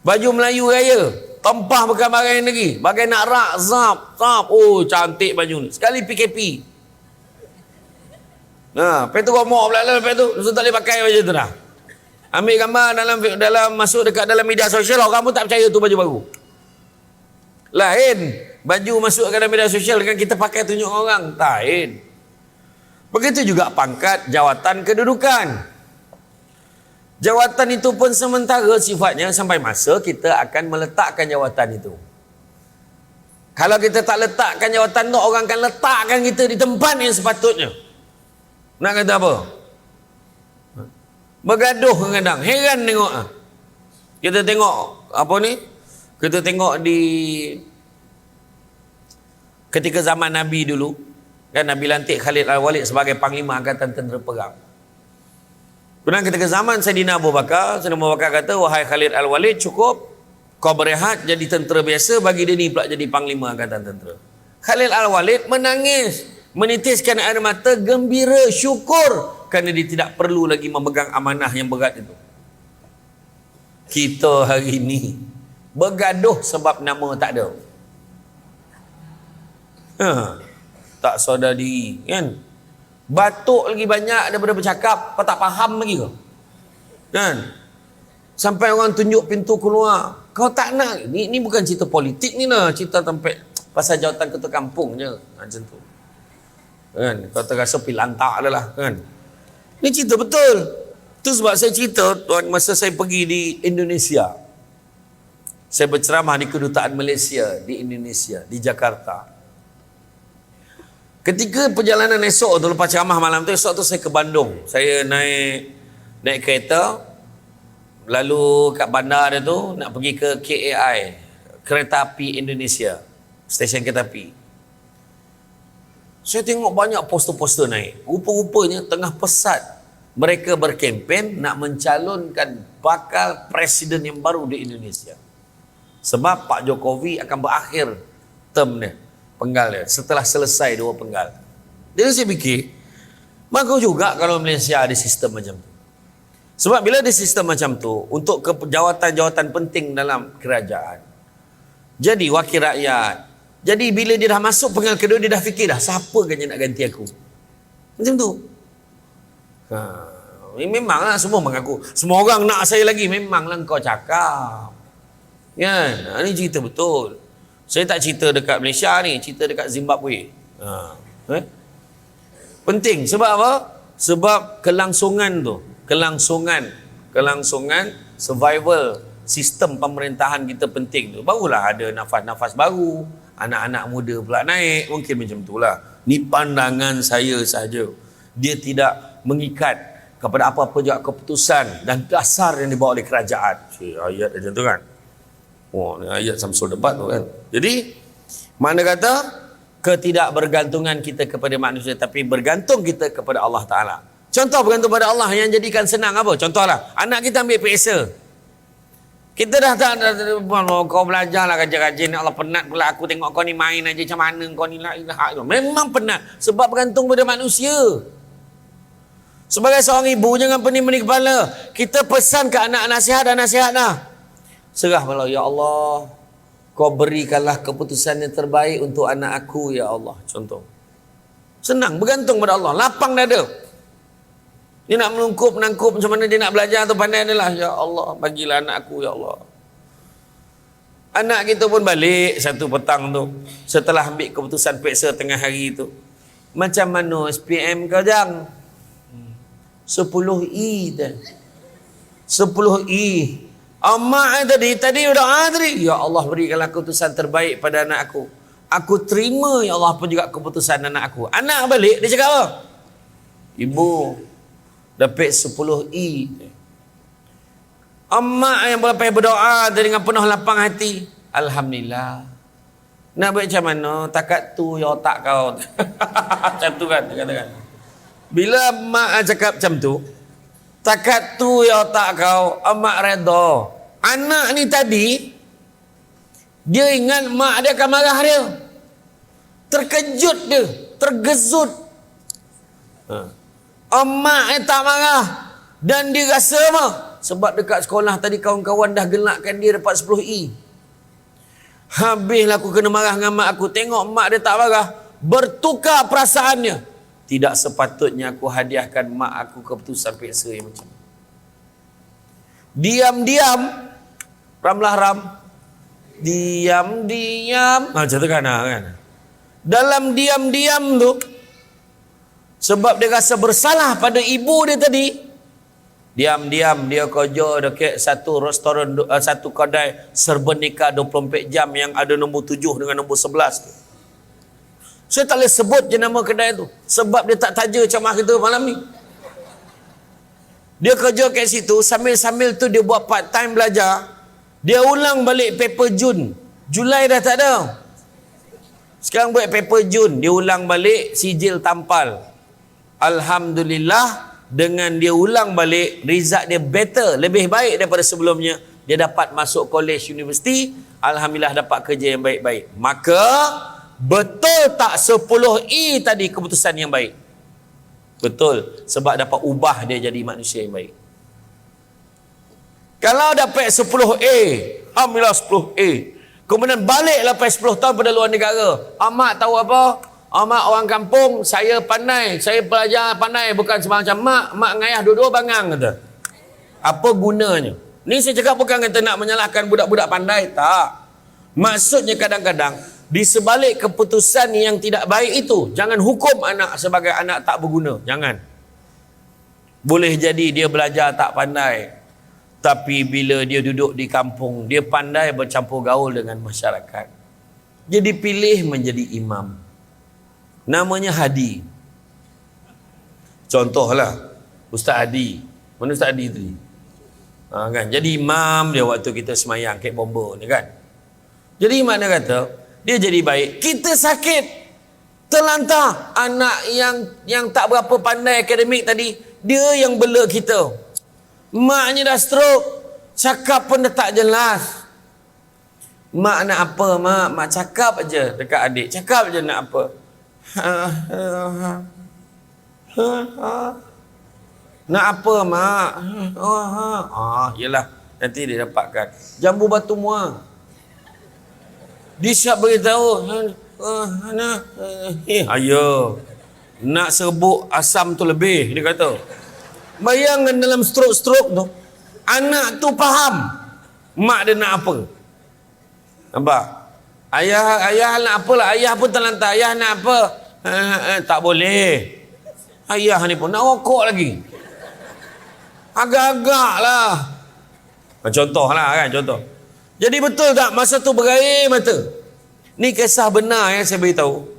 [SPEAKER 1] Baju Melayu Raya, tempah bukan barang lagi, bagai nak rak, zap. Oh cantik baju ni, sekali PKP. Lepas tu gomok pula lah, lepas tu tak boleh pakai baju tu dah. Ambil gambar dalam masuk dekat dalam media sosial, orang pun tak percaya tu baju baru. Lain baju masuk ke dalam media sosial dengan kita pakai tunjuk orang, lain. Begitu juga pangkat, jawatan, kedudukan. Jawatan itu pun sementara sifatnya sampai masa kita akan meletakkan jawatan itu. Kalau kita tak letakkan jawatan tu, orang akan letakkan kita di tempat yang sepatutnya. Nak kata apa? Bergaduh kadang-kadang. Heran tengok. Kita tengok apa ni? Kita tengok di ketika zaman Nabi dulu, kan Nabi lantik Khalid Al-Walid sebagai Panglima Angkatan Tentera Perang. Kemudian ketika zaman Saidina Abu Bakar, Saidina Abu Bakar kata, wahai Khalid Al-Walid, cukup kau berehat jadi tentera biasa, bagi dia ni pula jadi Panglima Angkatan Tentera. Khalid Al-Walid menangis, menitiskan air mata, gembira, syukur kerana dia tidak perlu lagi memegang amanah yang berat itu. Kita hari ini bergaduh sebab nama tak ada. Tak sadar diri kan. Batuk lagi banyak daripada bercakap. Kau tak faham lagi kau kan. Sampai orang tunjuk pintu keluar, kau tak nak. Ni bukan cerita politik ni lah, cerita tempat pasal jawatan ketua kampung je macam tu kan. Kau terasa pilantak dah lah kan. Ni cerita betul. Tu sebab saya cerita masa saya pergi di Indonesia, saya berceramah di Kedutaan Malaysia di Indonesia, di Jakarta. Ketika perjalanan esok tu, lepas ceramah malam tu, esok tu saya ke Bandung. Saya naik kereta, lalu kat bandar dia tu nak pergi ke KAI, Kereta Api Indonesia, stesen kereta api. Saya tengok banyak poster-poster naik. Rupa-rupanya tengah pesat mereka berkempen nak mencalonkan bakal presiden yang baru di Indonesia. Sebab Pak Jokowi akan berakhir term dia, penggal dia, setelah selesai 2 penggal. Jadi saya fikir, bagus juga kalau Malaysia ada sistem macam tu. Sebab bila ada sistem macam tu, untuk jawatan-jawatan penting dalam kerajaan, jadi wakil rakyat, jadi bila dia dah masuk penggal kedua, dia dah fikir dah, siapa kan yang nak ganti aku? Macam tu. Memanglah semua mengaku, semua orang nak saya lagi, memanglah kau cakap. Kan? Ini cerita betul. Saya tak cerita dekat Malaysia ni, cerita dekat Zimbabwe. Penting. Sebab apa? Sebab kelangsungan tu, kelangsungan survival sistem pemerintahan kita penting tu. Barulah ada nafas-nafas baru, anak-anak muda pula naik, mungkin macam itulah. Ni pandangan saya saja. Dia tidak mengikat kepada apa-apa juga keputusan dan dasar yang dibawa oleh kerajaan. Ayat macam tu kan. Wah, ni ayat Samsul Debat tu kan. Jadi, mana kata ketidakbergantungan kita kepada manusia, tapi bergantung kita kepada Allah Ta'ala. Contoh bergantung pada Allah yang jadikan senang apa? Contohlah, anak kita ambil PSA. Kita dah tak, kau belajarlah rajin-rajin, Allah penat pula aku tengok kau ni main aja macam mana kau ni la ilaha illallah. Memang penat sebab bergantung pada manusia. Sebagai seorang ibu jangan pening-pening kepala. Kita pesan ke anak nasihat dah. Serah pada ya Allah, kau berikanlah keputusan yang terbaik untuk anak aku ya Allah. Contoh. Senang, bergantung pada Allah, lapang dada. Dia nak menangkup macam mana dia nak belajar tu, pandai dia lah. Ya Allah, bagilah anak aku ya Allah. Anak kita pun balik satu petang tu, setelah ambil keputusan peksa tengah hari tu. Macam mana SPM kau jang? 10E dah. 10E. Amak tadi doa tadi. Ya Allah, berikanlah keputusan terbaik pada anak aku. Aku terima ya Allah pun juga keputusan anak aku. Anak balik dia cakap apa? Ibu dapat 10E. Amak yang boleh berdoa dengan penuh lapang hati. Alhamdulillah. Nak buat macam mana? Takat tu ya otak kau. Macam tu kan dia katakan. Bila mak cakap macam tu, takat tu ya otak kau, amak redha. Anak ni tadi dia ingat mak dia akan marah dia. Terkejut dia, tergezut. Amak dia tak marah dan dia rasa apa? Sebab dekat sekolah tadi kawan-kawan dah gelakkan dia dapat 10E. Habislah aku kena marah dengan mak aku. Tengok mak dia tak marah, bertukar perasaannya. Tidak sepatutnya aku hadiahkan mak aku keputusan peksa yang macam ni. Diam-diam Ramlah Ram, diam-diam macam tu kan. Dalam diam-diam tu, sebab dia rasa bersalah pada ibu dia tadi, diam-diam dia kerja dekat satu restoran, satu kedai serba nikah 24 jam yang ada nombor 7 dengan nombor 11. Saya tak boleh sebut je nama kedai tu sebab dia tak taja ceramah kita malam ni. Dia kerja kat situ, sambil-sambil tu dia buat part time belajar. Dia ulang balik paper Jun. Julai dah tak ada. Sekarang buat paper Jun, dia ulang balik sijil tampal. Alhamdulillah, dengan dia ulang balik, result dia better, lebih baik daripada sebelumnya. Dia dapat masuk college, universiti. Alhamdulillah dapat kerja yang baik-baik. Maka betul tak 10E tadi keputusan yang baik? Betul, sebab dapat ubah dia jadi manusia yang baik. Kalau dapat 10A, alhamdulillah 10A, kemudian balik lepas 10 tahun pada luar negara, amak tahu apa? Amak orang kampung, saya pandai, saya belajar pandai, bukan semacam mak dengan ayah dua-dua bangang kata. Apa gunanya? Ni saya cakap bukan kata nak menyalahkan budak-budak pandai, tak. Maksudnya kadang-kadang di sebalik keputusan yang tidak baik itu, jangan hukum anak sebagai anak tak berguna. Jangan. Boleh jadi dia belajar tak pandai, tapi bila dia duduk di kampung, dia pandai bercampur gaul dengan masyarakat. Jadi pilih menjadi imam. Namanya Hadi. Contohlah Ustaz Hadi. Mana Ustaz Hadi tadi? Kan? Jadi imam dia waktu kita semayang kek bomba ni kan. Jadi imam dia kata, dia jadi baik. Kita sakit, terlantar. Anak yang tak berapa pandai akademik tadi, dia yang bela kita. Maknya dah stroke, cakap pun dah tak jelas. Mak nak apa mak? Mak cakap aja dekat adik. Cakap aja nak apa. Nak apa mak? Yelah, nanti dia dapatkan jambu batu muar. Dia siap beritahu. Ayo, nak serbuk asam tu lebih, dia kata. Bayangkan dalam stroke tu, anak tu faham mak dia nak apa. Nampak? Ayah nak apa lah? Ayah pun terlantar. Ayah nak apa? Tak boleh. Ayah ni pun nak rokok lagi. Agak-agak lah. Contoh lah kan, contoh. Jadi betul tak masa tu berair mata? Ni kisah benar yang saya beritahu.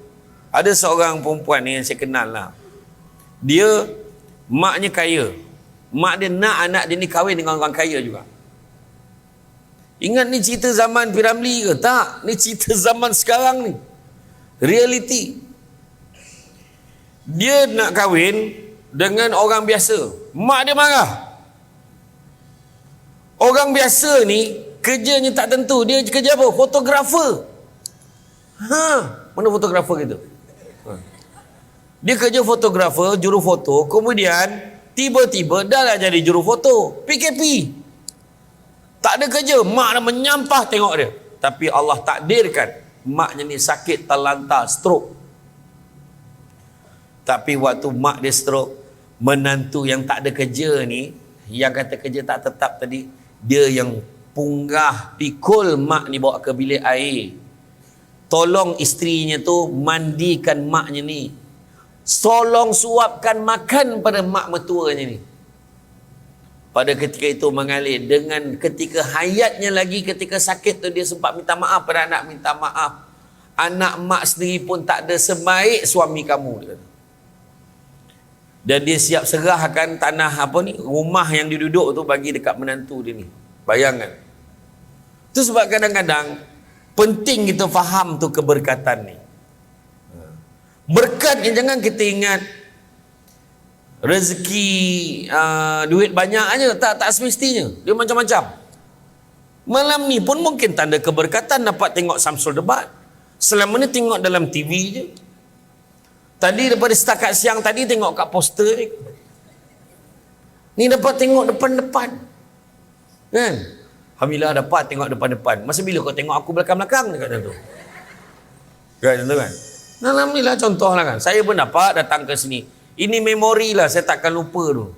[SPEAKER 1] Ada seorang perempuan ni yang saya kenal lah. Dia, maknya kaya. Mak dia nak anak dia ni kahwin dengan orang kaya juga. Ingat ni cerita zaman Piramli ke? Tak. Ni cerita zaman sekarang ni. Reality. Dia nak kahwin dengan orang biasa. Mak dia marah. Orang biasa ni kerjanya tak tentu. Dia kerja apa? Fotografer. Mana fotografer gitu? Dia kerja fotografer, juru foto. Kemudian tiba-tiba dah lah jadi juru foto. PKP. Tak ada kerja. Mak dah menyampah tengok dia. Tapi Allah takdirkan maknya ni sakit, terlantar, stroke. Tapi waktu mak dia stroke, menantu yang tak ada kerja ni, yang kata kerja tak tetap tadi, dia yang punggah pikul mak ni bawa ke bilik air. Tolong isterinya tu mandikan maknya ni. Tolong suapkan makan pada mak mertuanya ni. Pada ketika itu mengalir. Dengan ketika hayatnya lagi, ketika sakit tu dia sempat minta maaf pada anak, minta maaf. Anak mak sendiri pun tak ada sebaik suami kamu, dia kata. Dan dia siap serahkan tanah apa ni, rumah yang dia duduk tu bagi dekat menantu dia ni. Bayangkan. Itu sebab kadang-kadang penting kita faham tu keberkatan ni. Berkat ni jangan kita ingat rezeki duit banyak aja, tak semestinya. Dia macam-macam. Malam ni pun mungkin tanda keberkatan dapat tengok Samsul debat. Selama ni tengok dalam TV je. Tadi daripada setakat siang tadi tengok kat poster ni. Ni dapat tengok depan-depan. Kan? Alhamdulillah dapat tengok depan-depan. Masa bila kau tengok aku belakang-belakang dekat tu? Kan tu kan? Alhamdulillah contohlah kan. Saya pun dapat datang ke sini. Ini memori lah, saya takkan lupa tu.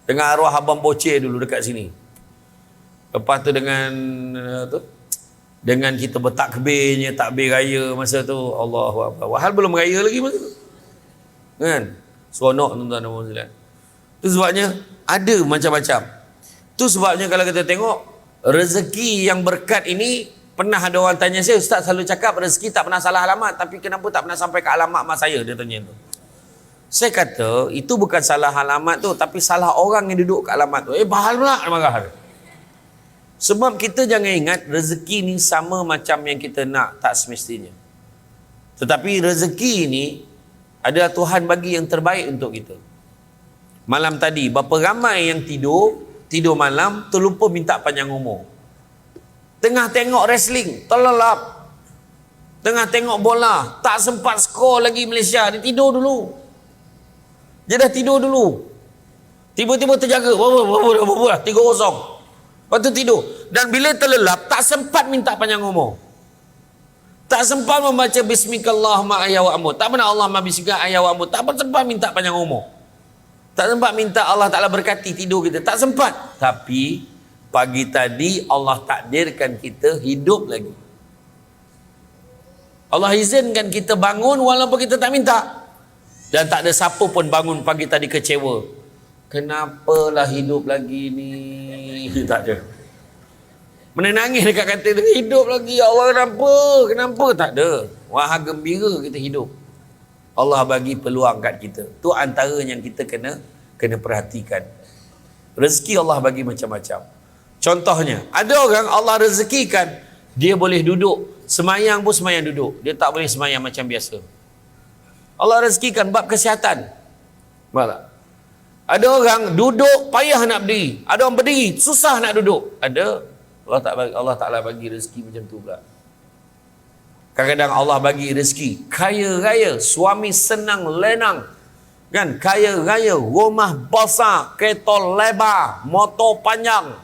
[SPEAKER 1] Dengan arwah Abang Boceh dulu dekat sini. Lepas tu dengan kita bertakbirnya, takbir raya masa tu, Allahu Akbar. Wahal belum raya lagi masa tu. Kan? Seronok tuan-tuan dan puan-puan. Itu sebabnya ada macam-macam. Itu sebabnya kalau kita tengok rezeki yang berkat ini, pernah ada orang tanya saya, Ustaz selalu cakap rezeki tak pernah salah alamat, tapi kenapa tak pernah sampai ke alamat mak saya? Dia tanya tu. Saya kata itu bukan salah alamat tu, tapi salah orang yang duduk kat alamat tu. Bahal pula marah. Sebab kita jangan ingat rezeki ni sama macam yang kita nak, tak semestinya. Tetapi rezeki ni adalah Tuhan bagi yang terbaik untuk kita. Malam tadi berapa ramai yang tidur malam terlupa minta panjang umur. Tengah tengok wrestling terlelap. Tengah tengok bola tak sempat skor lagi Malaysia, dia tidur dulu. Dia dah tidur dulu. Tiba-tiba terjaga. Berapa 3-0. Lepas tu tidur. Dan bila terlelap, tak sempat minta panjang umur. Tak sempat membaca Bismikallahumma ayya wa amut. Tak pernah Allah bismika ayya wa amut. Tak sempat minta panjang umur. Tak sempat minta Allah Ta'ala berkati tidur kita. Tak sempat. Tapi pagi tadi Allah takdirkan kita hidup lagi. Allah izinkan kita bangun walaupun kita tak minta. Dan tak ada siapa pun bangun pagi tadi kecewa. Kenapalah hidup lagi ni? Tak ada. Mana nangis dekat katil hidup lagi. Ya Allah, kenapa? Tak ada. Wah, gembira kita hidup. Allah bagi peluang kat kita. Tu antara yang kita kena perhatikan. Rezeki Allah bagi macam-macam. Contohnya, ada orang Allah rezekikan, dia boleh duduk, semayang pun semayang duduk. Dia tak boleh semayang macam biasa. Allah rezekikan bab kesihatan. Malah. Ada orang duduk payah nak berdiri. Ada orang berdiri susah nak duduk. Ada. Allah Ta'ala bagi rezeki macam tu pula. Kadang-kadang Allah bagi rezeki kaya raya, suami senang lenang, kan, kaya raya, rumah besar, kereta lebar, motor panjang,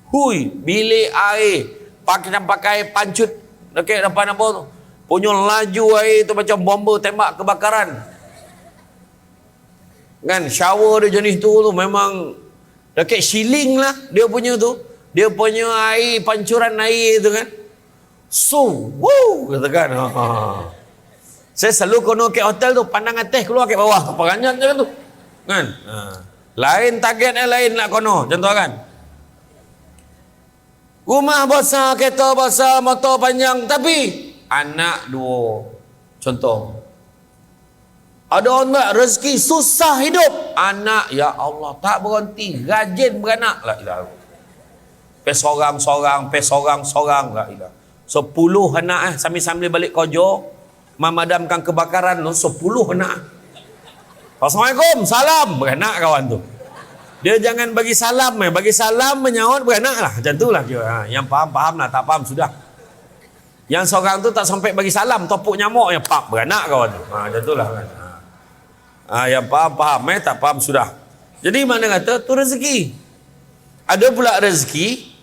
[SPEAKER 1] hui, bilik air, pakai pancut dekat depan apa tu, punya laju air tu macam bomba tembak kebakaran, kan, shower dia jenis tu memang dekat ceiling lah dia punya tu, dia punya air, pancuran air tu kan, so, woo, katakan, saya selalu kono ke hotel tu, pandang atas keluar ke bawah, peranjat je kan tu, kan, lain targetnya lain nak kono, contoh kan, rumah besar, kereta besar, motor panjang, tapi anak dua, contoh, ada orang tak rezeki susah hidup, anak, ya Allah, tak berhenti, rajin beranak, la ilah, sorang, la ilah, 10 anak sambil-sambil balik kerja, memadamkan kebakaran tu 10 anak. Assalamualaikum, salam, beranak kawan tu. Dia jangan bagi salam, bagi salam menyaut beranak lah, macam tu lah. Yang faham lah, tak faham sudah. Yang seorang tu tak sampai bagi salam, topuk nyamuk yang pak beranak kawan tu. Macam tu lah kan. Yang faham, tak faham sudah. Jadi mana kata tu rezeki. Ada pula rezeki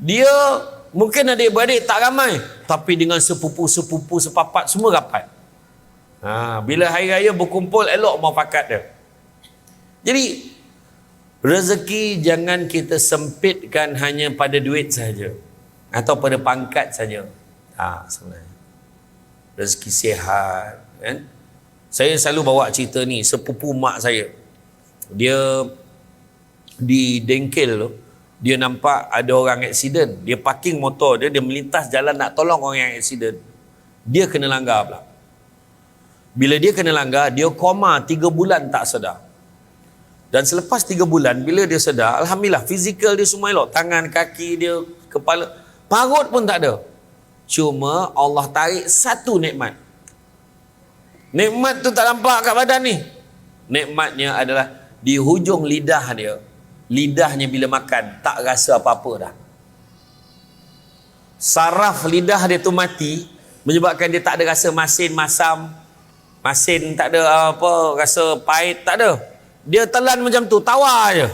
[SPEAKER 1] dia mungkin adik-beradik tak ramai, tapi dengan sepupu-sepupu sepapat semua rapat. Bila hari raya berkumpul, elok muafakat dia. Jadi rezeki jangan kita sempitkan hanya pada duit saja atau pada pangkat saja. Sebenarnya rezeki sihat, kan? Saya selalu bawa cerita ni, sepupu mak saya, dia di Dengkel tu, dia nampak ada orang aksiden, dia parking motor dia melintas jalan nak tolong orang yang aksiden, dia kena langgar pula. Bila dia kena langgar, dia koma 3 bulan tak sedar. Dan selepas 3 bulan, bila dia sedar, alhamdulillah fizikal dia semua elok, tangan, kaki dia, kepala, parut pun tak ada. Cuma Allah tarik satu nikmat. Nikmat tu tak nampak kat badan ni. Nikmatnya adalah di hujung lidah dia. Lidahnya bila makan tak rasa apa-apa dah. Saraf lidah dia tu mati, menyebabkan dia tak ada rasa masin, masam, masin tak ada apa, rasa pahit tak ada. Dia telan macam tu, tawa je.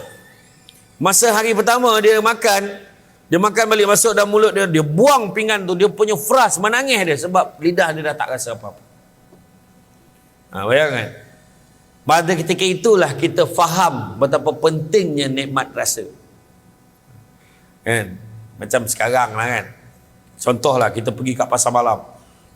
[SPEAKER 1] Masa hari pertama dia makan balik masuk dalam mulut dia, dia buang pinggan tu, dia punya fras menangis dia sebab lidah dia dah tak rasa apa-apa. Bayangkan. Pada ketika itulah kita faham betapa pentingnya nikmat rasa. Kan? Macam sekarang lah kan. Contohlah kita pergi kat pasar malam.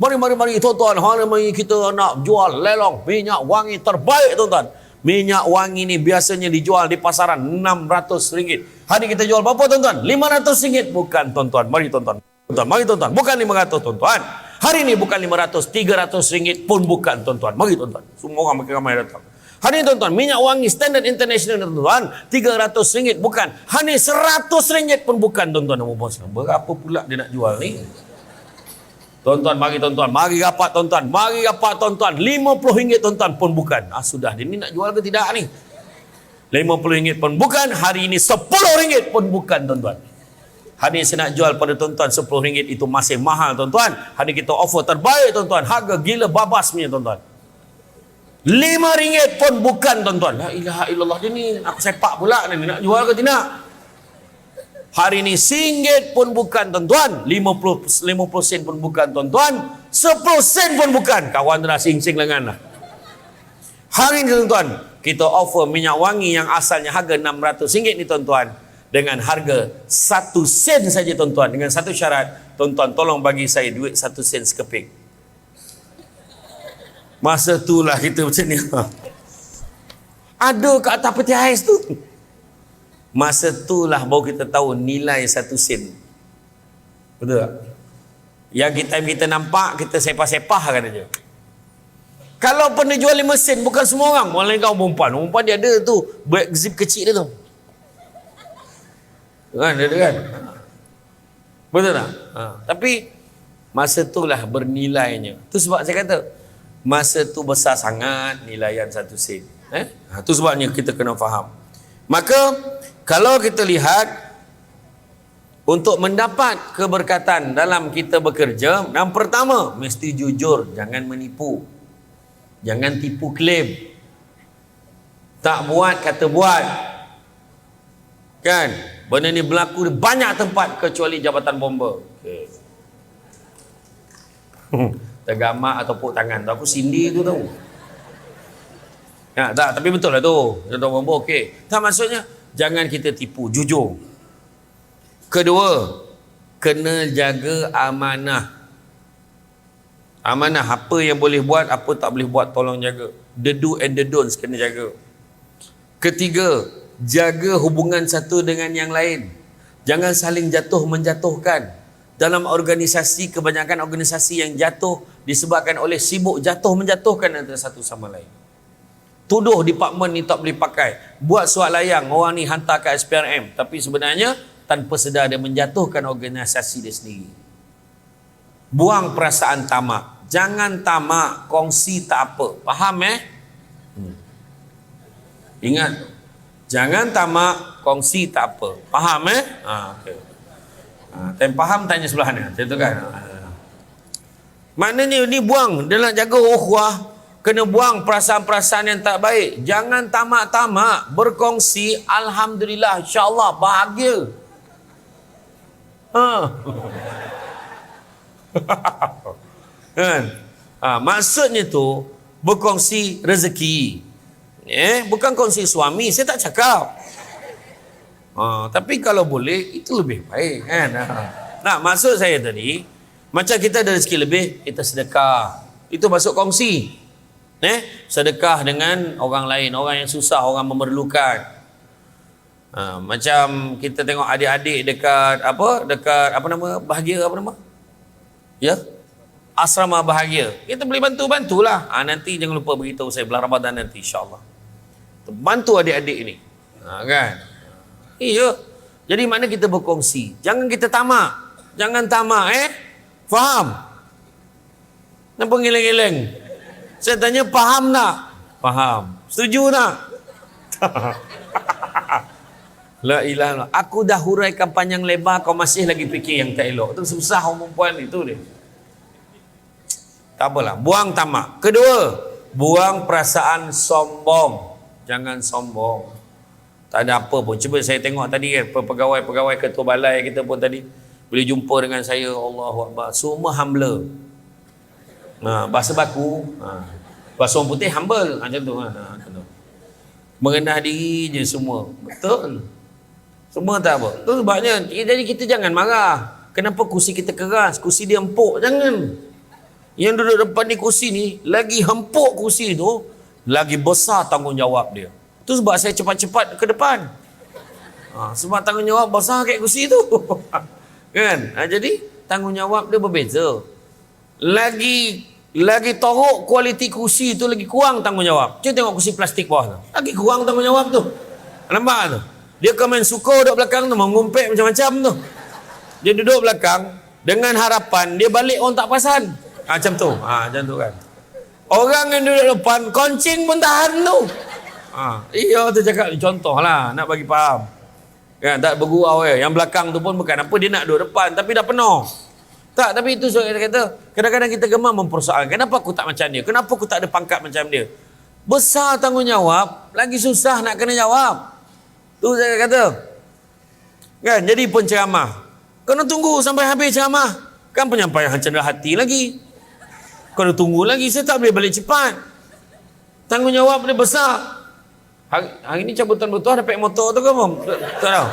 [SPEAKER 1] Mari tuan-tuan, hari ini kita nak jual lelong minyak wangi terbaik tuan-tuan. Minyak wangi ni biasanya dijual di pasaran RM600. Hari kita jual berapa tuan-tuan? RM500. Bukan tuan-tuan, mari tuan-tuan. Mari tuan-tuan, bukan RM500 tuan-tuan. Hari ini bukan RM500, RM300 pun bukan tuan-tuan. Mari tuan-tuan. Semua orang makin ramai datang. Hari ini tuan-tuan, minyak wangi standard international tuan-tuan, RM300 bukan. Hari ini RM100 pun bukan tuan-tuan. Berapa pula dia nak jual ni? Tuan-tuan, mari tuan-tuan, mari rapat tuan-tuan, mari rapat tuan-tuan, RM50 tuan-tuan pun bukan. Sudah, dia ni nak jual ke tidak ni? RM50 pun bukan, hari ini RM10 pun bukan tuan-tuan. Hari ini saya nak jual pada tuan-tuan RM10 itu masih mahal tuan-tuan. Hari ini kita offer terbaik tuan-tuan, harga gila babas punya tuan-tuan. RM5 pun bukan tuan-tuan. La ilaha illallah, dia ni aku sepak pula ni, nak jual ke tidak? Hari ini RM1 pun bukan tuan-tuan, 50 sen pun bukan tuan-tuan, 10 sen pun bukan. Kawan tu dah sing-sing lengan lah. Hari ini tuan-tuan, kita offer minyak wangi yang asalnya harga RM600 ni tuan-tuan, dengan harga 1 sen saja tuan-tuan, dengan satu syarat, tuan-tuan tolong bagi saya duit 1 sen sekeping. Masa itulah kita macam ni. Ada kat atas peti ais tu. Masa itulah baru kita tahu nilai 1 sen. Betul tak? Yang kita nampak, kita sepah-sepah kan aja. Kalau pun dia jual 5 sen, bukan semua orang. Orang lain kau perempuan dia ada tu, zip kecil dia tu. Kan, kan? Betul tak? Tapi masa itulah bernilainya. Tu sebab saya kata masa tu besar sangat nilaian 1 sen. Tu sebabnya kita kena faham. Maka kalau kita lihat untuk mendapat keberkatan dalam kita bekerja, yang pertama mesti jujur, jangan menipu. Jangan tipu klaim. Tak buat kata buat. Kan? Benda ni berlaku di banyak tempat kecuali Jabatan Bomba. Okay. Tergamak atau tepuk tangan tu. Aku sindir tu tahu. Ya, tak, tapi betul lah tu. Jabatan Bomba okey. Tak, maksudnya jangan kita tipu, jujur. Kedua, kena jaga amanah. Amanah, apa yang boleh buat, apa tak boleh buat, tolong jaga. The do and the don'ts kena jaga. Ketiga, jaga hubungan satu dengan yang lain. Jangan saling jatuh menjatuhkan. Dalam organisasi, kebanyakan organisasi yang jatuh disebabkan oleh sibuk jatuh menjatuhkan antara satu sama lain. Tuduh department ni tak boleh pakai. Buat surat layang, orang ni hantar ke SPRM. Tapi sebenarnya tanpa sedar dia menjatuhkan organisasi dia sendiri. Buang perasaan tamak. Jangan tamak, kongsi tak apa. Faham Ingat, jangan tamak, kongsi tak apa. Faham okay. Time faham tanya sebelah ni. Itu kan. Maknanya ni buang, dia nak jaga ukhuwah, kena buang perasaan-perasaan yang tak baik. Jangan tamak-tamak, berkongsi, alhamdulillah, insya-Allah bahagia. Kan? Maksudnya tu berkongsi rezeki. Bukan kongsi suami, saya tak cakap. Tapi kalau boleh itu lebih baik kan. Nah, maksud saya tadi, macam kita ada rezeki lebih, kita sedekah. Itu masuk kongsi. Sedekah dengan orang lain, orang yang susah, orang memerlukan. Macam kita tengok adik-adik dekat apa nama bahagia, apa nama? Ya? Asrama bahagia. Kita boleh bantu-bantulah. Nanti jangan lupa beritahu saya bulan Ramadan nanti, insya-Allah. Bantu adik-adik ini. Kan? Iya. Jadi mana kita berkongsi. Jangan kita tamak. Jangan tamak, Faham? Kenapa ngeleng-ngeleng? Saya tanya, faham tak? Faham. Setuju tak? La ilaha illallah. Aku dah huraikan panjang lebar, kau masih lagi fikir yang tak elok. Itu susah orang perempuan itu dia. Tak apalah. Buang tamak. Kedua, buang perasaan sombong. Jangan sombong. Tak ada apa pun. Cuba saya tengok tadi kan, pegawai-pegawai ketua balai kita pun tadi boleh jumpa dengan saya, Allahu Akbar. Semua humble. Bahasa baku. Bahasa orang putih humble. Macam tu. Merendah diri je semua. Betul. Semua tak apa. Itu sebabnya. Jadi kita jangan marah. Kenapa kursi kita keras? Kursi dia empuk. Jangan. Yang duduk depan ni kursi ni, lagi empuk kursi tu, lagi besar tanggungjawab dia. Itu sebab saya cepat-cepat ke depan. Sebab tanggungjawab besar kat kursi tu. Kan? Jadi tanggungjawab dia berbeza. Lagi teruk kualiti kursi tu, lagi kurang tanggungjawab. Cuba tengok kursi plastik bawah tu. Lagi kurang tanggungjawab tu. Nampak tu? Dia kan main suka duduk belakang tu, mengumpet macam-macam tu. Dia duduk belakang dengan harapan dia balik orang tak perasan. Macam tu. Macam tu kan. Orang yang duduk depan koncing pun tahan tu. Iya tu cakap contoh lah, nak bagi faham. Kan, tak bergurau Yang belakang tu pun bukan apa, dia nak duduk depan tapi dah penuh. Tak, tapi itu saya kata, kadang-kadang kita gemar mempersoalkan, kenapa aku tak macam dia? Kenapa aku tak ada pangkat macam dia? Besar tanggungjawab, lagi susah nak kena jawab. Tu saya kata. Kan, jadi penceramah. Kena tunggu sampai habis ceramah. Kan penyampaian cenderung hati lagi. Kena tunggu lagi, saya tak boleh balik cepat. Tanggungjawab dia besar. Hari ni cabutan bertuah dapat motor tu ke bom? Tak tahu.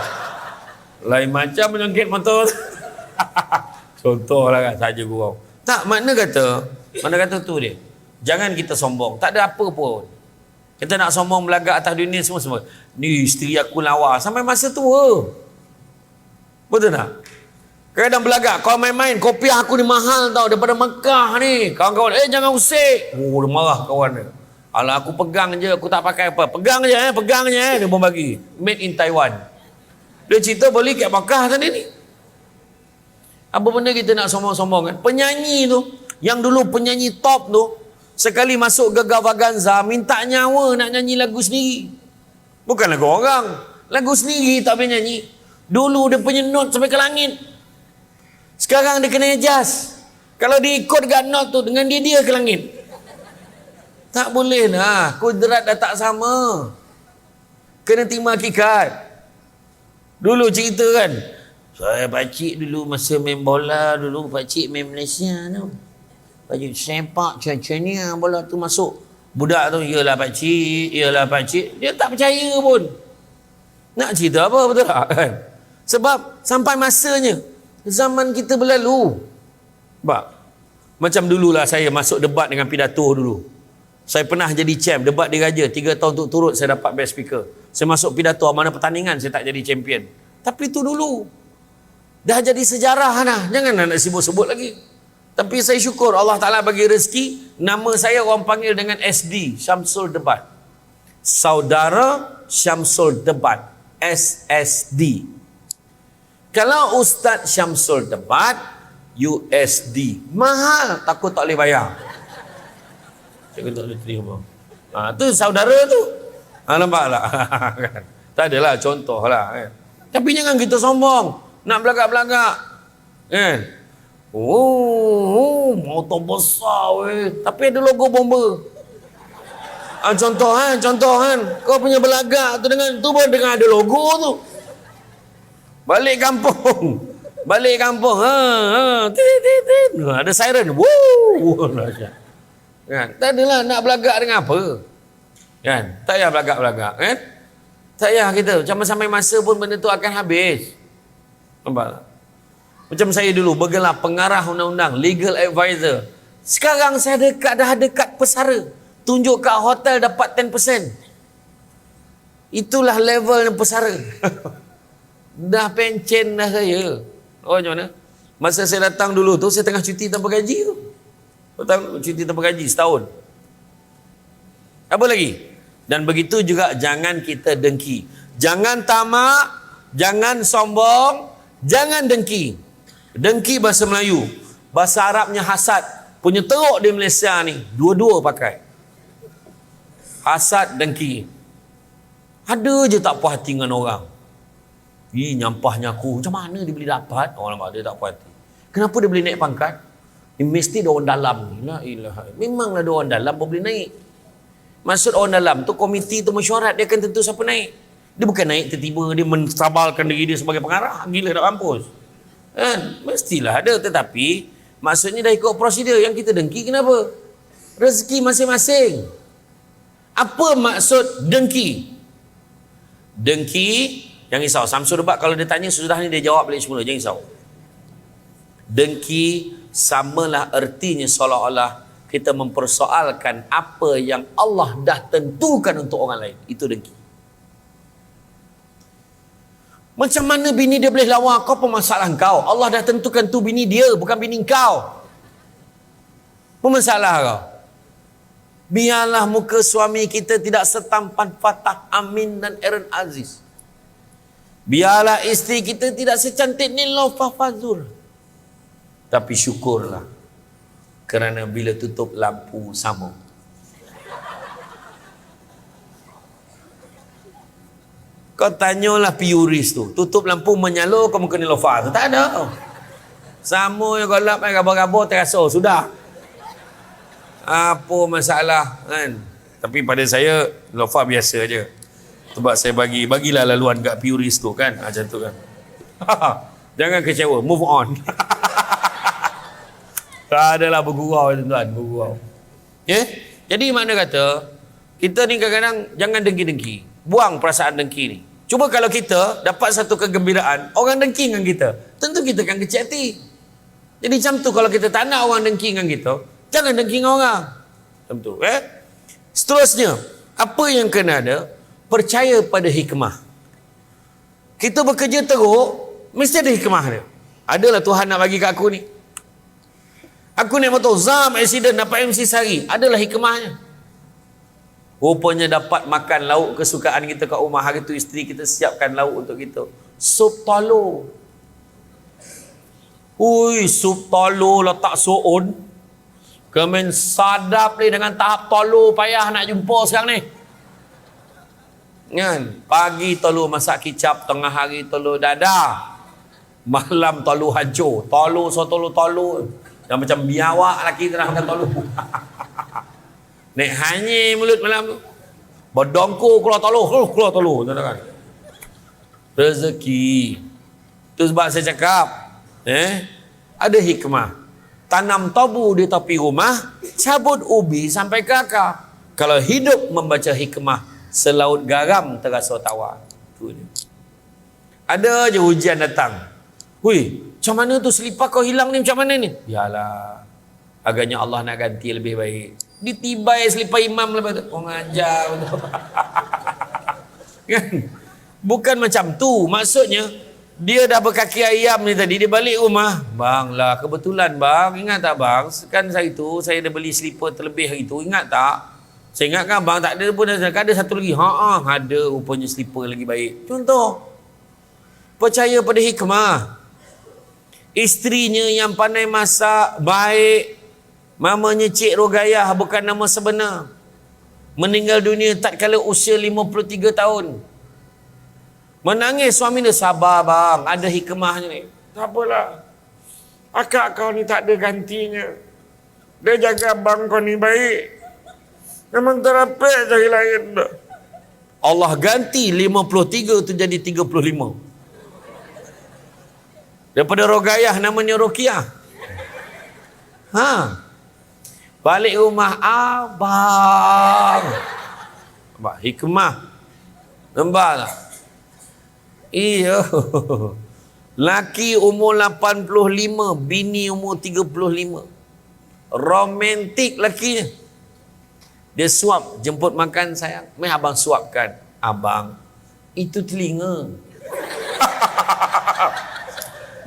[SPEAKER 1] Lain macam menyongkit motor. Contohlah kan saja gurau. Tak, mana kata tu dia. Jangan kita sombong. Tak ada apa pun. Kita nak sombong belagak atas dunia semua. Ni isteri aku lawa sampai masa tua. Betul tak? Kadang belagak, kau main-main, kopiah aku ni mahal tau daripada Mekah ni. Kawan-kawan, jangan usik. Dia marah kawan dia. Alah, aku pegang je, aku tak pakai apa. Pegang je, dia pun bagi. Made in Taiwan. Dia cerita balik kat Makkah tadi ni. Apa benda kita nak sombong-sombong kan? Penyanyi tu, yang dulu penyanyi top tu, sekali masuk Gegar Vaganza, minta nyawa nak nyanyi lagu sendiri. Bukan lagu orang. Lagu sendiri tak boleh nyanyi. Dulu dia punya note sampai ke langit. Sekarang dia kena adjust. Kalau dia ikut kat note tu, dengan dia ke langit. Tak boleh lah. Kudrat dah tak sama. Kena terima hakikat. Dulu cerita kan, saya pakcik dulu masa main bola dulu, pakcik main Malaysia tu. Pakcik sepak macam ni bola tu masuk. Budak tu, iyalah pakcik. Dia tak percaya pun. Nak cerita apa, betul tak? Kan? Sebab sampai masanya, zaman kita berlalu. Sebab, macam dululah saya masuk debat dengan pidato dulu. Saya pernah jadi champ, debat diraja. 3 tahun turut saya dapat best speaker. Saya masuk pidato, mana pertandingan saya tak jadi champion. Tapi itu dulu. Dah jadi sejarah dah. Jangan nak sebut-sebut lagi. Tapi saya syukur Allah Ta'ala bagi rezeki. Nama saya orang panggil dengan SD, Syamsul Debat. Saudara Syamsul Debat, SSD. Kalau Ustaz Syamsul Debat, USD. Mahal, takut tak boleh bayar. Saya tak boleh terima. Tu saudara tu. Nampak tak? Tak adalah contoh lah. Tapi jangan kita sombong. Nak belagak-belagak. Kan? Motor besar weh. Tapi ada logo bomba. Contoh kan. Kau punya belagak tu dengan tu pun dengan ada logo tu. Balik kampung. Ada siren. Kan? Tak adalah nak belagak dengan apa. Kan? Tak payah belagak-belagak. Kan? Tak payah kita. Sampai masa pun benda tu akan habis. Nampak tak? Macam saya dulu bergelar pengarah undang-undang, legal advisor. Sekarang saya dah dekat pesara. Tunjuk kat hotel dapat 10%. Itulah level yang pesara. Dah pencen dah saya. Oh macam mana? Masa saya datang dulu tu, saya tengah cuti tanpa gaji tu. Cuti tanpa gaji setahun. Apa lagi? Dan begitu juga jangan kita dengki. Jangan tamak, jangan sombong, jangan dengki. Dengki bahasa Melayu. Bahasa Arabnya hasad. Punya teruk di Malaysia ni. Dua-dua pakai. Hasad, dengki. Ada je tak puas hati dengan orang. Nyampahnya aku. Macam mana dia boleh dapat? Orang nampak dia tak puas hati. Kenapa dia boleh naik pangkat? Mesti dia orang dalam ni. La ilaha. Memanglah dia orang dalam pun boleh naik. Maksud orang dalam tu, komiti tu mesyuarat, dia akan tentu siapa naik. Dia bukan naik tiba-tiba dia menstabalkan diri dia sebagai pengarah. Gila dah mampus. Kan? Mestilah ada. Tetapi maksudnya dah ikut prosedur. Yang kita dengki kenapa? Rezeki masing-masing. Apa maksud dengki? Dengki, jangan risau. Samsul Debat kalau dia tanya sudah ni dia jawab balik semula. Jangan risau. Dengki samalah ertinya seolah-olah kita mempersoalkan apa yang Allah dah tentukan untuk orang lain. Itu dengki. Macam mana bini dia boleh lawan kau, apa masalah kau? Allah dah tentukan tu bini dia, bukan bini kau. Apa masalah kau? Biarlah muka suami kita tidak setampan Fatah Amin dan Aaron Aziz. Biarlah isteri kita tidak secantik Niloufah Fazul. Tapi syukurlah, kerana bila tutup lampu sama. Kau tanyalah piuris tu, tutup lampu menyala kau muka Niloufah tu. Tak ada. Sama yang kau lap gabar-gabar terasa. Sudah. Apa masalah kan? Tapi pada saya Niloufah biasa je. Sebab saya bagilah laluan kat piuris tu kan. Macam tu kan. Jangan kecewa, move on. Tak adalah bergurau tuan-tuan, bergurau. Jadi makna kata, kita ni kadang-kadang jangan dengki-dengki. Buang perasaan dengki ni. Cuba kalau kita dapat satu kegembiraan, orang dengki dengan kita, tentu kita akan kecil hati. Jadi macam tu kalau kita tak nak orang dengki dengan kita, jangan dengki dengan orang. Macam tu. Seterusnya, apa yang kena ada? Percaya pada hikmah. Kita bekerja teruk, mesti ada hikmah dia. Adalah Tuhan nak bagi kat aku ni. Aku naik motor, zam, accident, dapat MC sehari. Adalah hikmahnya. Rupanya dapat makan lauk kesukaan kita kat rumah. Hari tu isteri kita siapkan lauk untuk kita. Sup telur. Ui, sup telur letak so'un. Kemen sadap ni dengan tahap telur payah nak jumpa sekarang ni. Kan? Pagi telur masak kicap, tengah hari telur dadah. Malam telur hancur. Telur so telur. Yang macam biawak lelaki tengah makan telur. Nek hanyir mulut malam tu. Berdongkur keluar telur. Kan? Rezeki. Tu sebab saya cakap, ada hikmah. Tanam tabu di tepi rumah, cabut ubi sampai ke akar. Kalau hidup membaca hikmah, selaut garam terasa tawar. Tu dia. Ada je ujian datang. Hui, macam mana tu selipar kau hilang ni, macam mana ni? Yalah, agaknya Allah nak ganti lebih baik. Ditibai selipar imam lepas tu. Orang ajar. Kan? Bukan macam tu. Maksudnya, dia dah berkaki ayam ni tadi, dia balik rumah. Bang lah, kebetulan bang, ingat tak bang? Kan saya dah beli selipar terlebih hari tu, ingat tak? Saya ingat kan bang, tak ada pun, ada satu lagi. Ada rupanya selipar lagi baik. Contoh, percaya pada hikmah. Isterinya yang pandai masak, baik. Mamanya Cik Rogayah bukan nama sebenar. Meninggal dunia tak kala usia 53 tahun. Menangis suami dia, sabar bang, ada hikmahnya ni. Tak apalah. Akak kau ni tak ada gantinya. Dia jaga abang kau ni baik. Memang terapik cari lain dah. Allah ganti 53 tu jadi 35. Daripada Rogayah namanya Rokiah. Balik rumah, abang. Abang, hikmah. Nampak tak? Iya. Laki umur 85, bini umur 35. Romantik lakinya. Dia suap, jemput makan sayang. Meh abang suapkan. Abang, itu telinga.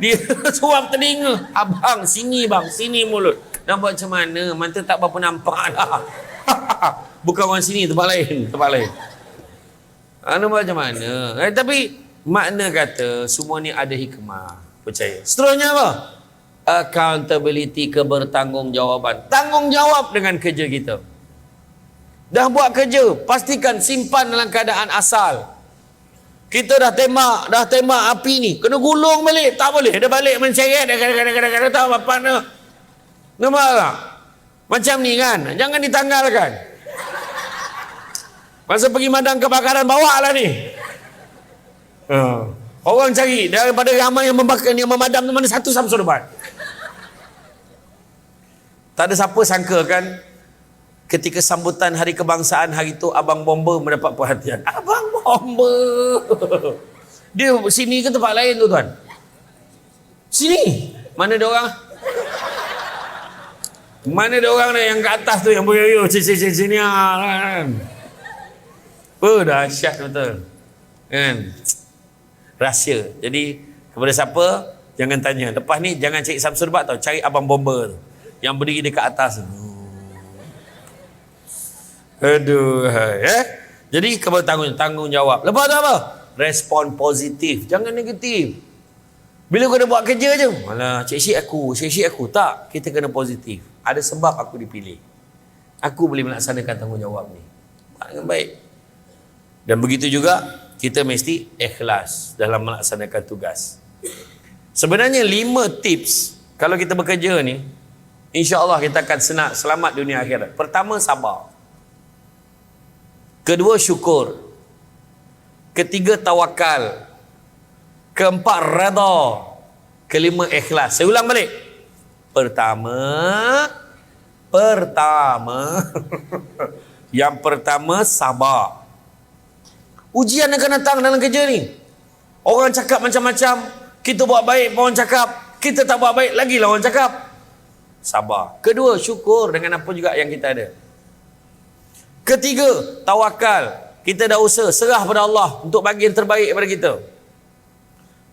[SPEAKER 1] Dia suap telinga. Abang, sini bang, sini mulut. Nampak macam mana? Mata tak berapa nampak dah. Bukan orang sini, tempat lain. Nampak macam mana? Tapi makna kata semua ni ada hikmah. Percaya. Seterusnya apa? Accountability, kebertanggungjawabban. Tanggungjawab dengan kerja kita. Dah buat kerja, pastikan simpan dalam keadaan asal. Kita dah tembak api ni, kena gulung balik. Tak boleh, dia balik menceret. Dia kadang-kadang tahu apa nak. Nampak tak? Macam ni kan? Jangan ditanggalkan. Masa pergi madang kebakaran, bawa lah ni. Orang cari daripada ramai yang membakar, yang memadam tu, mana satu Samsul depan. Tak ada siapa sangka kan, ketika sambutan hari kebangsaan hari tu, Abang Bomber mendapat perhatian. Abang Bomber. Dia sini ke tempat lain tu tuan? Sini. Mana dia orang? Mana dia orang yang ke atas tu, yang berayo sini kan? Dahsyat betul. Kan? Rahsia. Jadi kepada siapa jangan tanya. Lepas ni jangan cari Samsul Bat tau, cari Abang Bomber tu yang berdiri dekat atas. Aduh, Jadi tanggungjawab. Lepas tu apa? Respon positif, jangan negatif. Bila kau dah buat kerja je, malah cik aku. Tak, kita kena positif. Ada sebab aku dipilih. Aku boleh melaksanakan tanggungjawab ni dengan baik. Dan begitu juga kita mesti ikhlas dalam melaksanakan tugas. Sebenarnya 5 tips kalau kita bekerja ni, insya-Allah kita akan senang selamat dunia akhirat. Pertama, sabar. Kedua, syukur. Ketiga, tawakal. Keempat, redha. Kelima, ikhlas. Saya ulang balik. Pertama. Yang pertama, sabar. Ujian akan datang dalam kerja ni. Orang cakap macam-macam. Kita buat baik, orang cakap. Kita tak buat baik, lagi lah orang cakap. Sabar. Kedua, syukur dengan apa juga yang kita ada. Ketiga, tawakal. Kita dah usaha, serah pada Allah untuk bagi yang terbaik pada kita.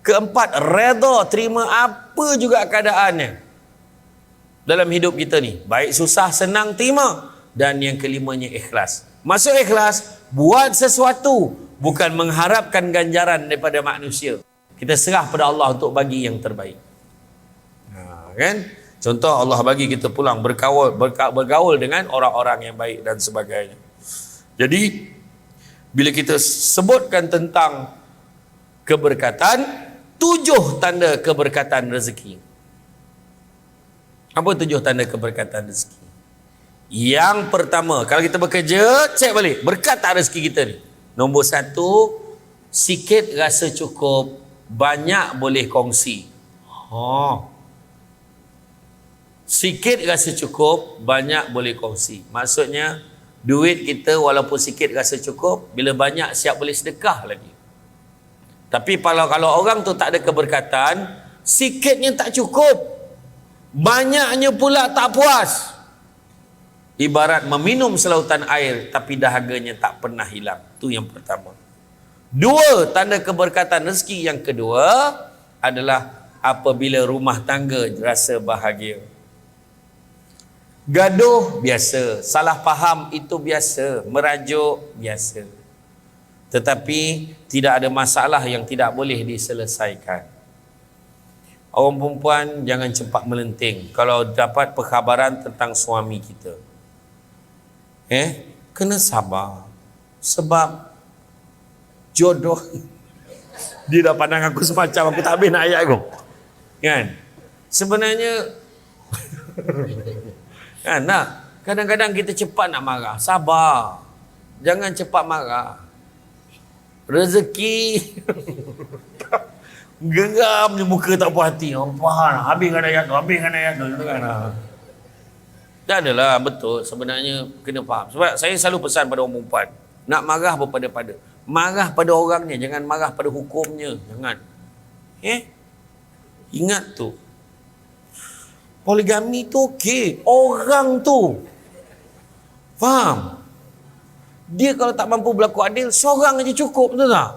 [SPEAKER 1] Keempat, redha, terima apa juga keadaannya dalam hidup kita ni. Baik susah, senang, terima. Dan yang kelimanya, ikhlas. Maksud ikhlas, buat sesuatu bukan mengharapkan ganjaran daripada manusia. Kita serah pada Allah untuk bagi yang terbaik. Kan? Contoh Allah bagi kita pulang bergaul dengan orang-orang yang baik dan sebagainya. Jadi bila kita sebutkan tentang keberkatan, 7 tanda keberkatan rezeki. Apa 7 tanda keberkatan rezeki? Yang pertama, kalau kita bekerja, cek balik, berkat tak rezeki kita ni? Nombor 1, sikit rasa cukup, banyak boleh kongsi. Sikit rasa cukup, banyak boleh kongsi. Maksudnya, duit kita walaupun sikit rasa cukup, bila banyak siap boleh sedekah lagi. Tapi kalau orang tu tak ada keberkatan, sikitnya tak cukup, banyaknya pula tak puas. Ibarat meminum selautan air tapi dahaganya tak pernah hilang. Itu yang pertama. 2, tanda keberkatan rezeki yang kedua adalah apabila rumah tangga rasa bahagia. Gaduh biasa, salah faham itu biasa, merajuk biasa. Tetapi tidak ada masalah yang tidak boleh diselesaikan. Orang perempuan jangan cepat melenting kalau dapat perkhabaran tentang suami kita. Kena sabar. Sebab jodoh. Dia dah pandang aku semacam aku tak habis nak ayat aku. Kan? Sebenarnya kan, kadang-kadang kita cepat nak marah. Sabar. Jangan cepat marah. Rezeki geram je muka tak puas hati. Habiskan ayat tu, kan. Tak adalah, betul. Sebenarnya kena faham. Sebab saya selalu pesan pada orang perempuan, nak marah berpada-pada. Marah pada orangnya, jangan marah pada hukumnya. Jangan. Ingat tu. Poligami tu okey. Orang tu. Faham? Dia kalau tak mampu berlaku adil, seorang aja cukup, betul tak?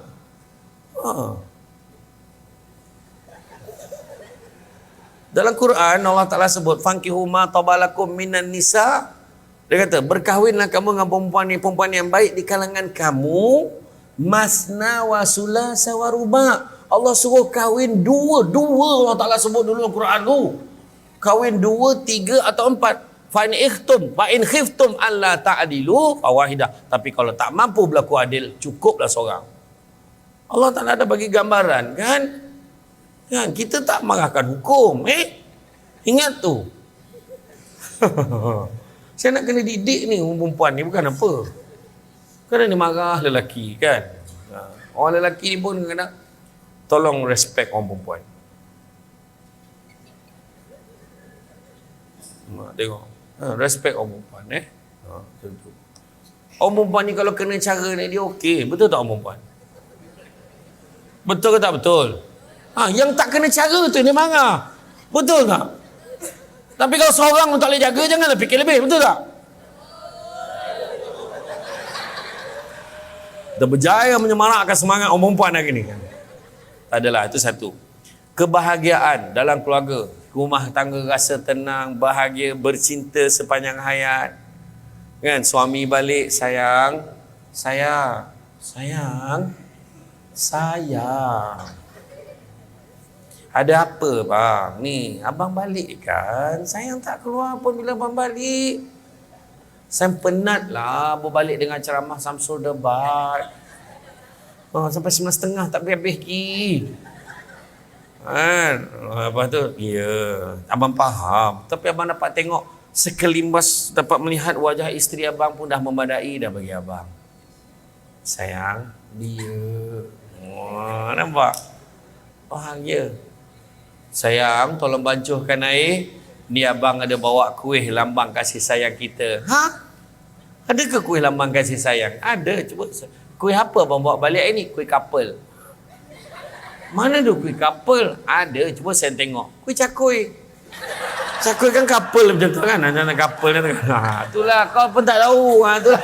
[SPEAKER 1] Dalam Quran Allah Ta'ala sebut fankihu ma tabalakum minan nisa. Dia kata berkahwinlah kamu dengan perempuan yang baik di kalangan kamu, masna wa sulasa wa ruba. Allah suruh kahwin dua Allah Ta'ala sebut dulu dalam Quran tu. Kahwin 2, 3 atau 4. Fa in khiftum alla ta'dilu fawahidah. Tapi kalau tak mampu berlaku adil, cukuplah seorang. Allah Ta'ala ada bagi gambaran, kan? Kan kita tak marahkan hukum, Ingat tu. Saya nak kena didik ni orang perempuan ni, bukan apa. Kadang dia marah lelaki, kan? Orang lelaki ni pun kadang tolong respect orang perempuan. Tengok, respect orang perempuan, tentu. Orang perempuan ni kalau kena cara ni dia okey, betul tak orang perempuan? Betul ke tak betul? Yang tak kena cara tu dia marah, betul tak? Tapi kalau seorang pun tak boleh jaga, janganlah fikir lebih, betul tak? Dah berjaya menyemarakkan semangat orang perempuan hari ni, kan? Tak adalah, itu satu. Kebahagiaan dalam keluarga, rumah tangga rasa tenang, bahagia, bercinta sepanjang hayat. Kan, suami balik, sayang. Ada apa bang? Ni, abang balik kan? Sayang tak keluar pun bila abang balik. Saya penat lah berbalik dengan ceramah Samsul Debat. Sampai 9.30 tak habis-habis lagi. Apa tu? Ya, abang faham. Tapi abang dapat tengok sekelimbas, dapat melihat wajah isteri abang pun dah memadai dah bagi abang. Sayang, dia. Nampak? Bahagia. Sayang, tolong bancuhkan air. Ni abang ada bawa kuih lambang kasih sayang kita. Adakah kuih lambang kasih sayang? Ada, cuba. Kuih apa abang bawa balik hari ni? Kuih couple. Mana tu kuih couple? Ada, cuba saya tengok. Kuih cakui. Cakui kan couple macam tu kan? Anak-anak couple kan? Itulah, kau pun tak tahu. Itulah.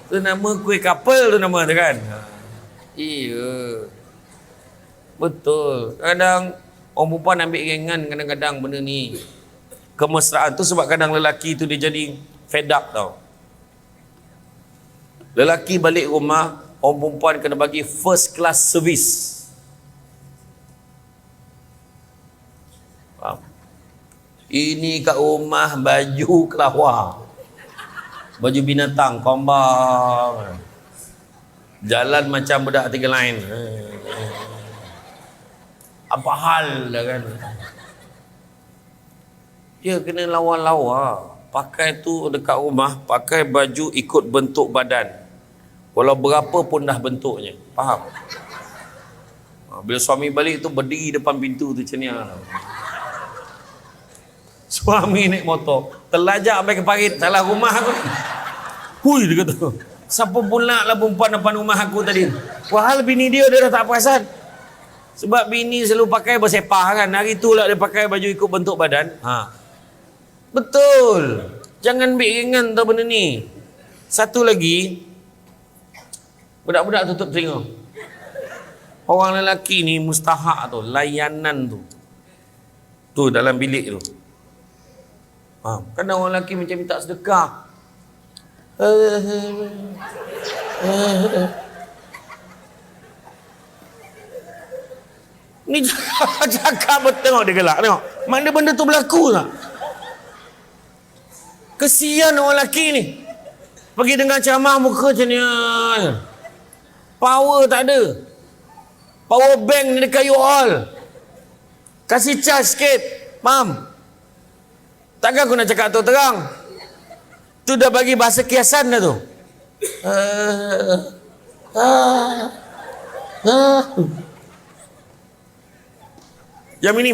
[SPEAKER 1] Tu nama kuih couple tu nama tu kan? Iya. Betul. Kadang orang perempuan ambil ringan kadang-kadang benda ni. Kemesraan tu sebab kadang lelaki tu dia jadi fed up tau. Lelaki balik rumah, orang perempuan kena bagi first class service. Ini kat rumah baju kelawar. Baju binatang, kombang. Jalan macam budak tiga lain. Apa hal dah kan? Dia kena lawa-lawa. Pakai tu dekat rumah, pakai baju ikut bentuk badan. Walau berapa pun dah bentuknya. Faham? Bila suami balik tu berdiri depan pintu tu macam ni. Suami naik motor, terlajak sampai ke parit, salah rumah aku. Hui, dia kata, siapa pula lah perempuan depan rumah aku tadi? Padahal bini dia dah tak perasan. Sebab bini selalu pakai bersepah kan. Hari tu lah dia pakai baju ikut bentuk badan. Betul. Jangan ambil ringan tau benda ni. Satu lagi, budak-budak tutup telinga. Orang lelaki ni mustahak tu, layanan tu. Tu dalam bilik tu. Kadang orang lelaki macam minta sedekah. Ni cakap betul, tengok dia gelak, tengok. Mana benda tu berlaku tak? Kesian orang lelaki ni. Pergi dengar ceramah muka macam ni. Power tak ada. Power bank ni dekat you all. Kasih charge sikit. Faham? Takkan aku nak cakap tu terang. Tu dah bagi bahasa kiasan dah tu. Yang ini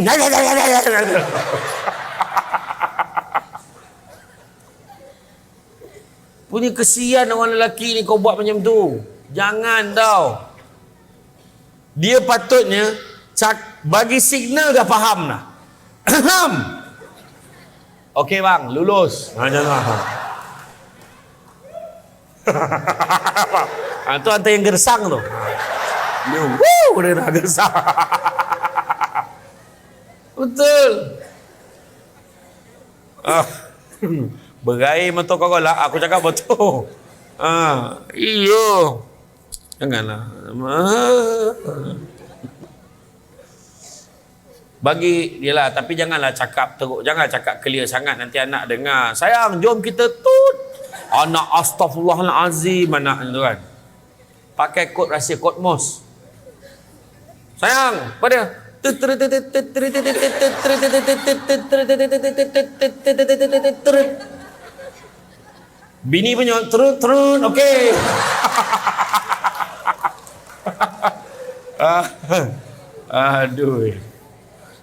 [SPEAKER 1] punya kesian orang lelaki ni kau buat macam tu. Jangan tau. Dia patutnya bagi signal dah faham dah. Okey bang, lulus. Jangan. Tu antara yang gersang tu. Dia dah gersang. Betul. Berai motor kau lah. Aku cakap betul. Iyo. Janganlah. Bagi dia lah. Tapi janganlah cakap teruk. Jangan cakap clear sangat. Nanti anak dengar. Sayang, jom kita tut. Anak astaghfirullahalazim. Anak tu kan. Pakai kod rahsia, kod MOS. Sayang, pada bini punya terun okey. Aduh.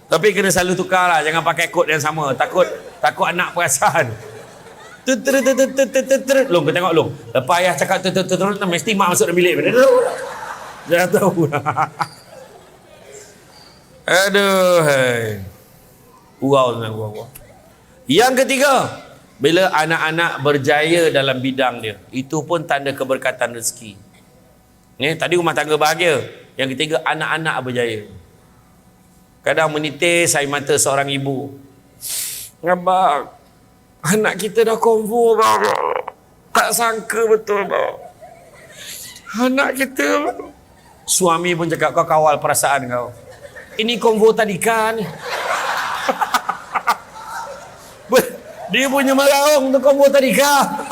[SPEAKER 1] Tapi kena selalu tukar lah, jangan pakai kod yang sama. Takut anak perasan. Long, kau tengok long. Lepas ayah cakap mesti mak masuk dalam bilik. Jangan tahu. Aduh. Wow. Yang ketiga, bila anak-anak berjaya dalam bidang dia, itu pun tanda keberkatan rezeki. Ni tadi rumah tangga bahagia. Yang ketiga, anak-anak berjaya. Kadang menitis air mata seorang ibu. Abang, anak kita dah konvo bang. Tak sangka betul bang. Anak kita. Suami pun cakap, kau kawal perasaan kau. Ini konvo tadi kan. Dia punya marahong tu konvo tadi kan.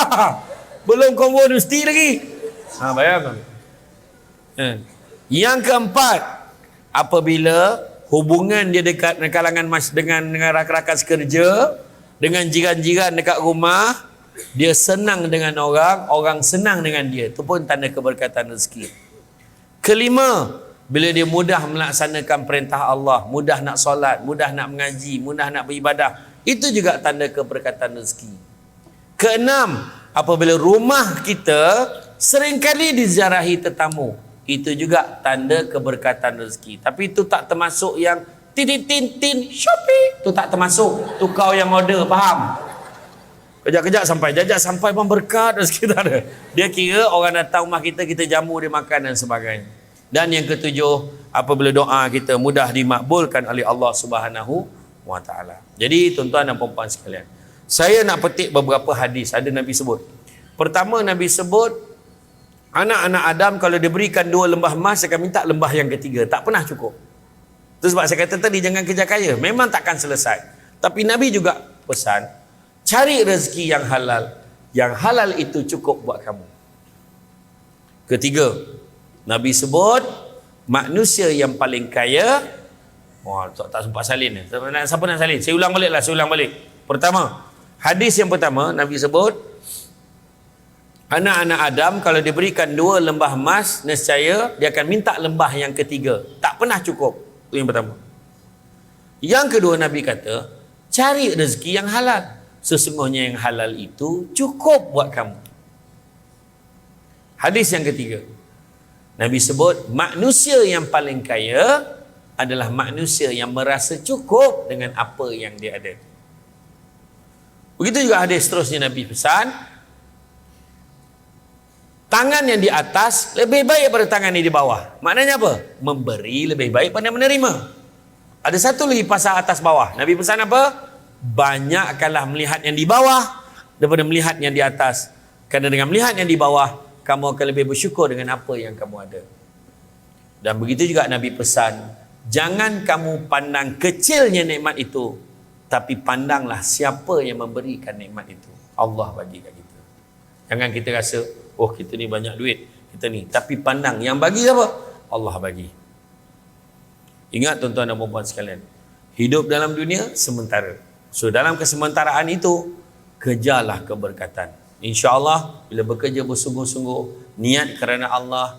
[SPEAKER 1] Belum konvo universiti lagi. Bayangkan. Yang keempat, apabila hubungan dia dekat kalangan dengan rakan-rakan sekerja, dengan jiran-jiran dekat rumah, dia senang dengan orang senang dengan dia. Itu pun tanda keberkatan rezeki. Kelima, bila dia mudah melaksanakan perintah Allah, mudah nak solat, mudah nak mengaji, mudah nak beribadah, itu juga tanda keberkatan rezeki. Keenam, apabila rumah kita seringkali diziarahi tetamu, itu juga tanda keberkatan rezeki. Tapi itu tak termasuk yang tin Shopee. Itu tak termasuk. Tu kau yang order, faham? Kejap-kejap sampai, jajak sampai pun berkat rezeki tak ada. Dia kira orang datang rumah kita, kita jamu dia makan dan sebagainya. Dan yang ketujuh, apabila doa kita mudah dimakbulkan oleh Allah Subhanahu wa taala. Jadi tuan-tuan dan puan-puan sekalian, saya nak petik beberapa hadis ada Nabi sebut. Pertama, Nabi sebut anak-anak Adam kalau diberikan 2 lembah emas akan minta lembah yang ketiga, tak pernah cukup. Itu sebab saya kata tadi jangan kerja kaya, memang takkan selesai. Tapi Nabi juga pesan, cari rezeki yang halal. Yang halal itu cukup buat kamu. Ketiga, Nabi sebut manusia yang paling kaya. Wah, tak sempat salin. Siapa nak salin? Saya ulang balik. Pertama, hadis yang pertama Nabi sebut, anak-anak Adam kalau diberikan 2 lembah emas, nescaya dia akan minta lembah yang ketiga. Tak pernah cukup. Itu yang pertama. Yang kedua, Nabi kata, cari rezeki yang halal. Sesungguhnya yang halal itu cukup buat kamu. Hadis yang ketiga, Nabi sebut manusia yang paling kaya adalah manusia yang merasa cukup dengan apa yang dia ada. Begitu juga hadis seterusnya Nabi pesan, tangan yang di atas lebih baik daripada tangan yang di bawah. Maknanya apa? Memberi lebih baik daripada menerima. Ada satu lagi pasal atas bawah. Nabi pesan apa? Banyakkanlah melihat yang di bawah daripada melihat yang di atas. Kerana dengan melihat yang di bawah, kamu akan lebih bersyukur dengan apa yang kamu ada. Dan begitu juga Nabi pesan, jangan kamu pandang kecilnya nikmat itu, tapi pandanglah siapa yang memberikan nikmat itu. Allah bagi kat kita. Jangan kita rasa, oh kita ni banyak duit, kita ni. Tapi pandang, yang bagi apa? Allah bagi. Ingat tuan-tuan dan puan-puan sekalian, hidup dalam dunia sementara. So dalam kesementaraan itu, kejarlah keberkatan. InsyaAllah bila bekerja bersungguh-sungguh, niat kerana Allah,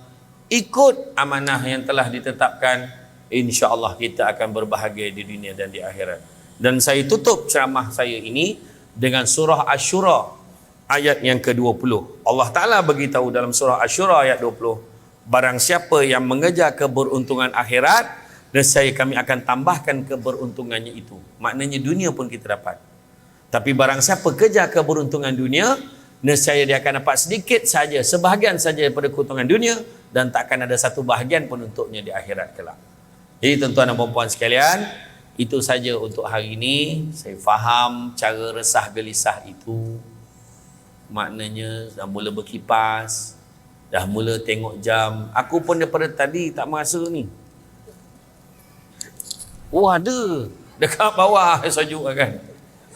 [SPEAKER 1] ikut amanah yang telah ditetapkan, InsyaAllah kita akan berbahagia di dunia dan di akhirat. Dan saya tutup ceramah saya ini dengan surah Asy-Syura ayat yang ke-20. Allah Ta'ala beritahu dalam surah Asy-Syura ayat 20, barang siapa yang mengejar keberuntungan akhirat, nescaya kami akan tambahkan keberuntungannya itu. Maknanya dunia pun kita dapat. Tapi barang siapa kejar keberuntungan dunia, nescaya dia akan dapat sedikit saja, sebahagian saja daripada keuntungan dunia, dan takkan ada satu bahagian pun untuknya di akhirat kelak. Jadi tuan-tuan dan puan-puan sekalian, itu saja untuk hari ini. Saya faham cara resah gelisah itu. Maknanya dah mula berkipas, dah mula tengok jam. Aku pun daripada tadi tak merasa ni. Oh ada dekat bawah sejuk kan.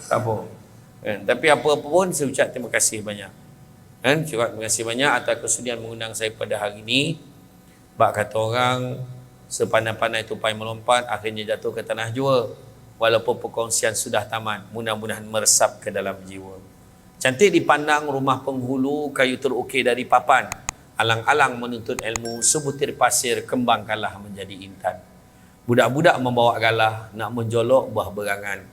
[SPEAKER 1] Tak apa. Kan? Tapi apa-apa pun saya ucap terima kasih banyak. Kan? Terima kasih banyak atas kesudian mengundang saya pada hari ini. Bak kata orang, sepandai-pandai tupai melompat, akhirnya jatuh ke tanah jua. Walaupun perkongsian sudah tamat, mudah-mudahan meresap ke dalam jiwa. Cantik dipandang rumah penghulu, kayu terukir dari papan. Alang-alang menuntut ilmu, sebutir pasir kembangkanlah menjadi intan. Budak-budak membawa galah, nak menjolok buah berangan.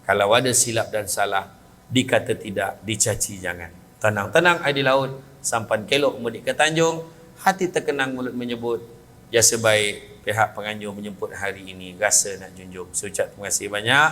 [SPEAKER 1] Kalau ada silap dan salah, dikata tidak, dicaci jangan. Tenang-tenang air di laut, sampan kelok mudik ke Tanjung, hati terkenang mulut menyebut, jasa baik pihak penganjur menjemput hari ini, rasa nak junjung. Saya ucap terima kasih banyak.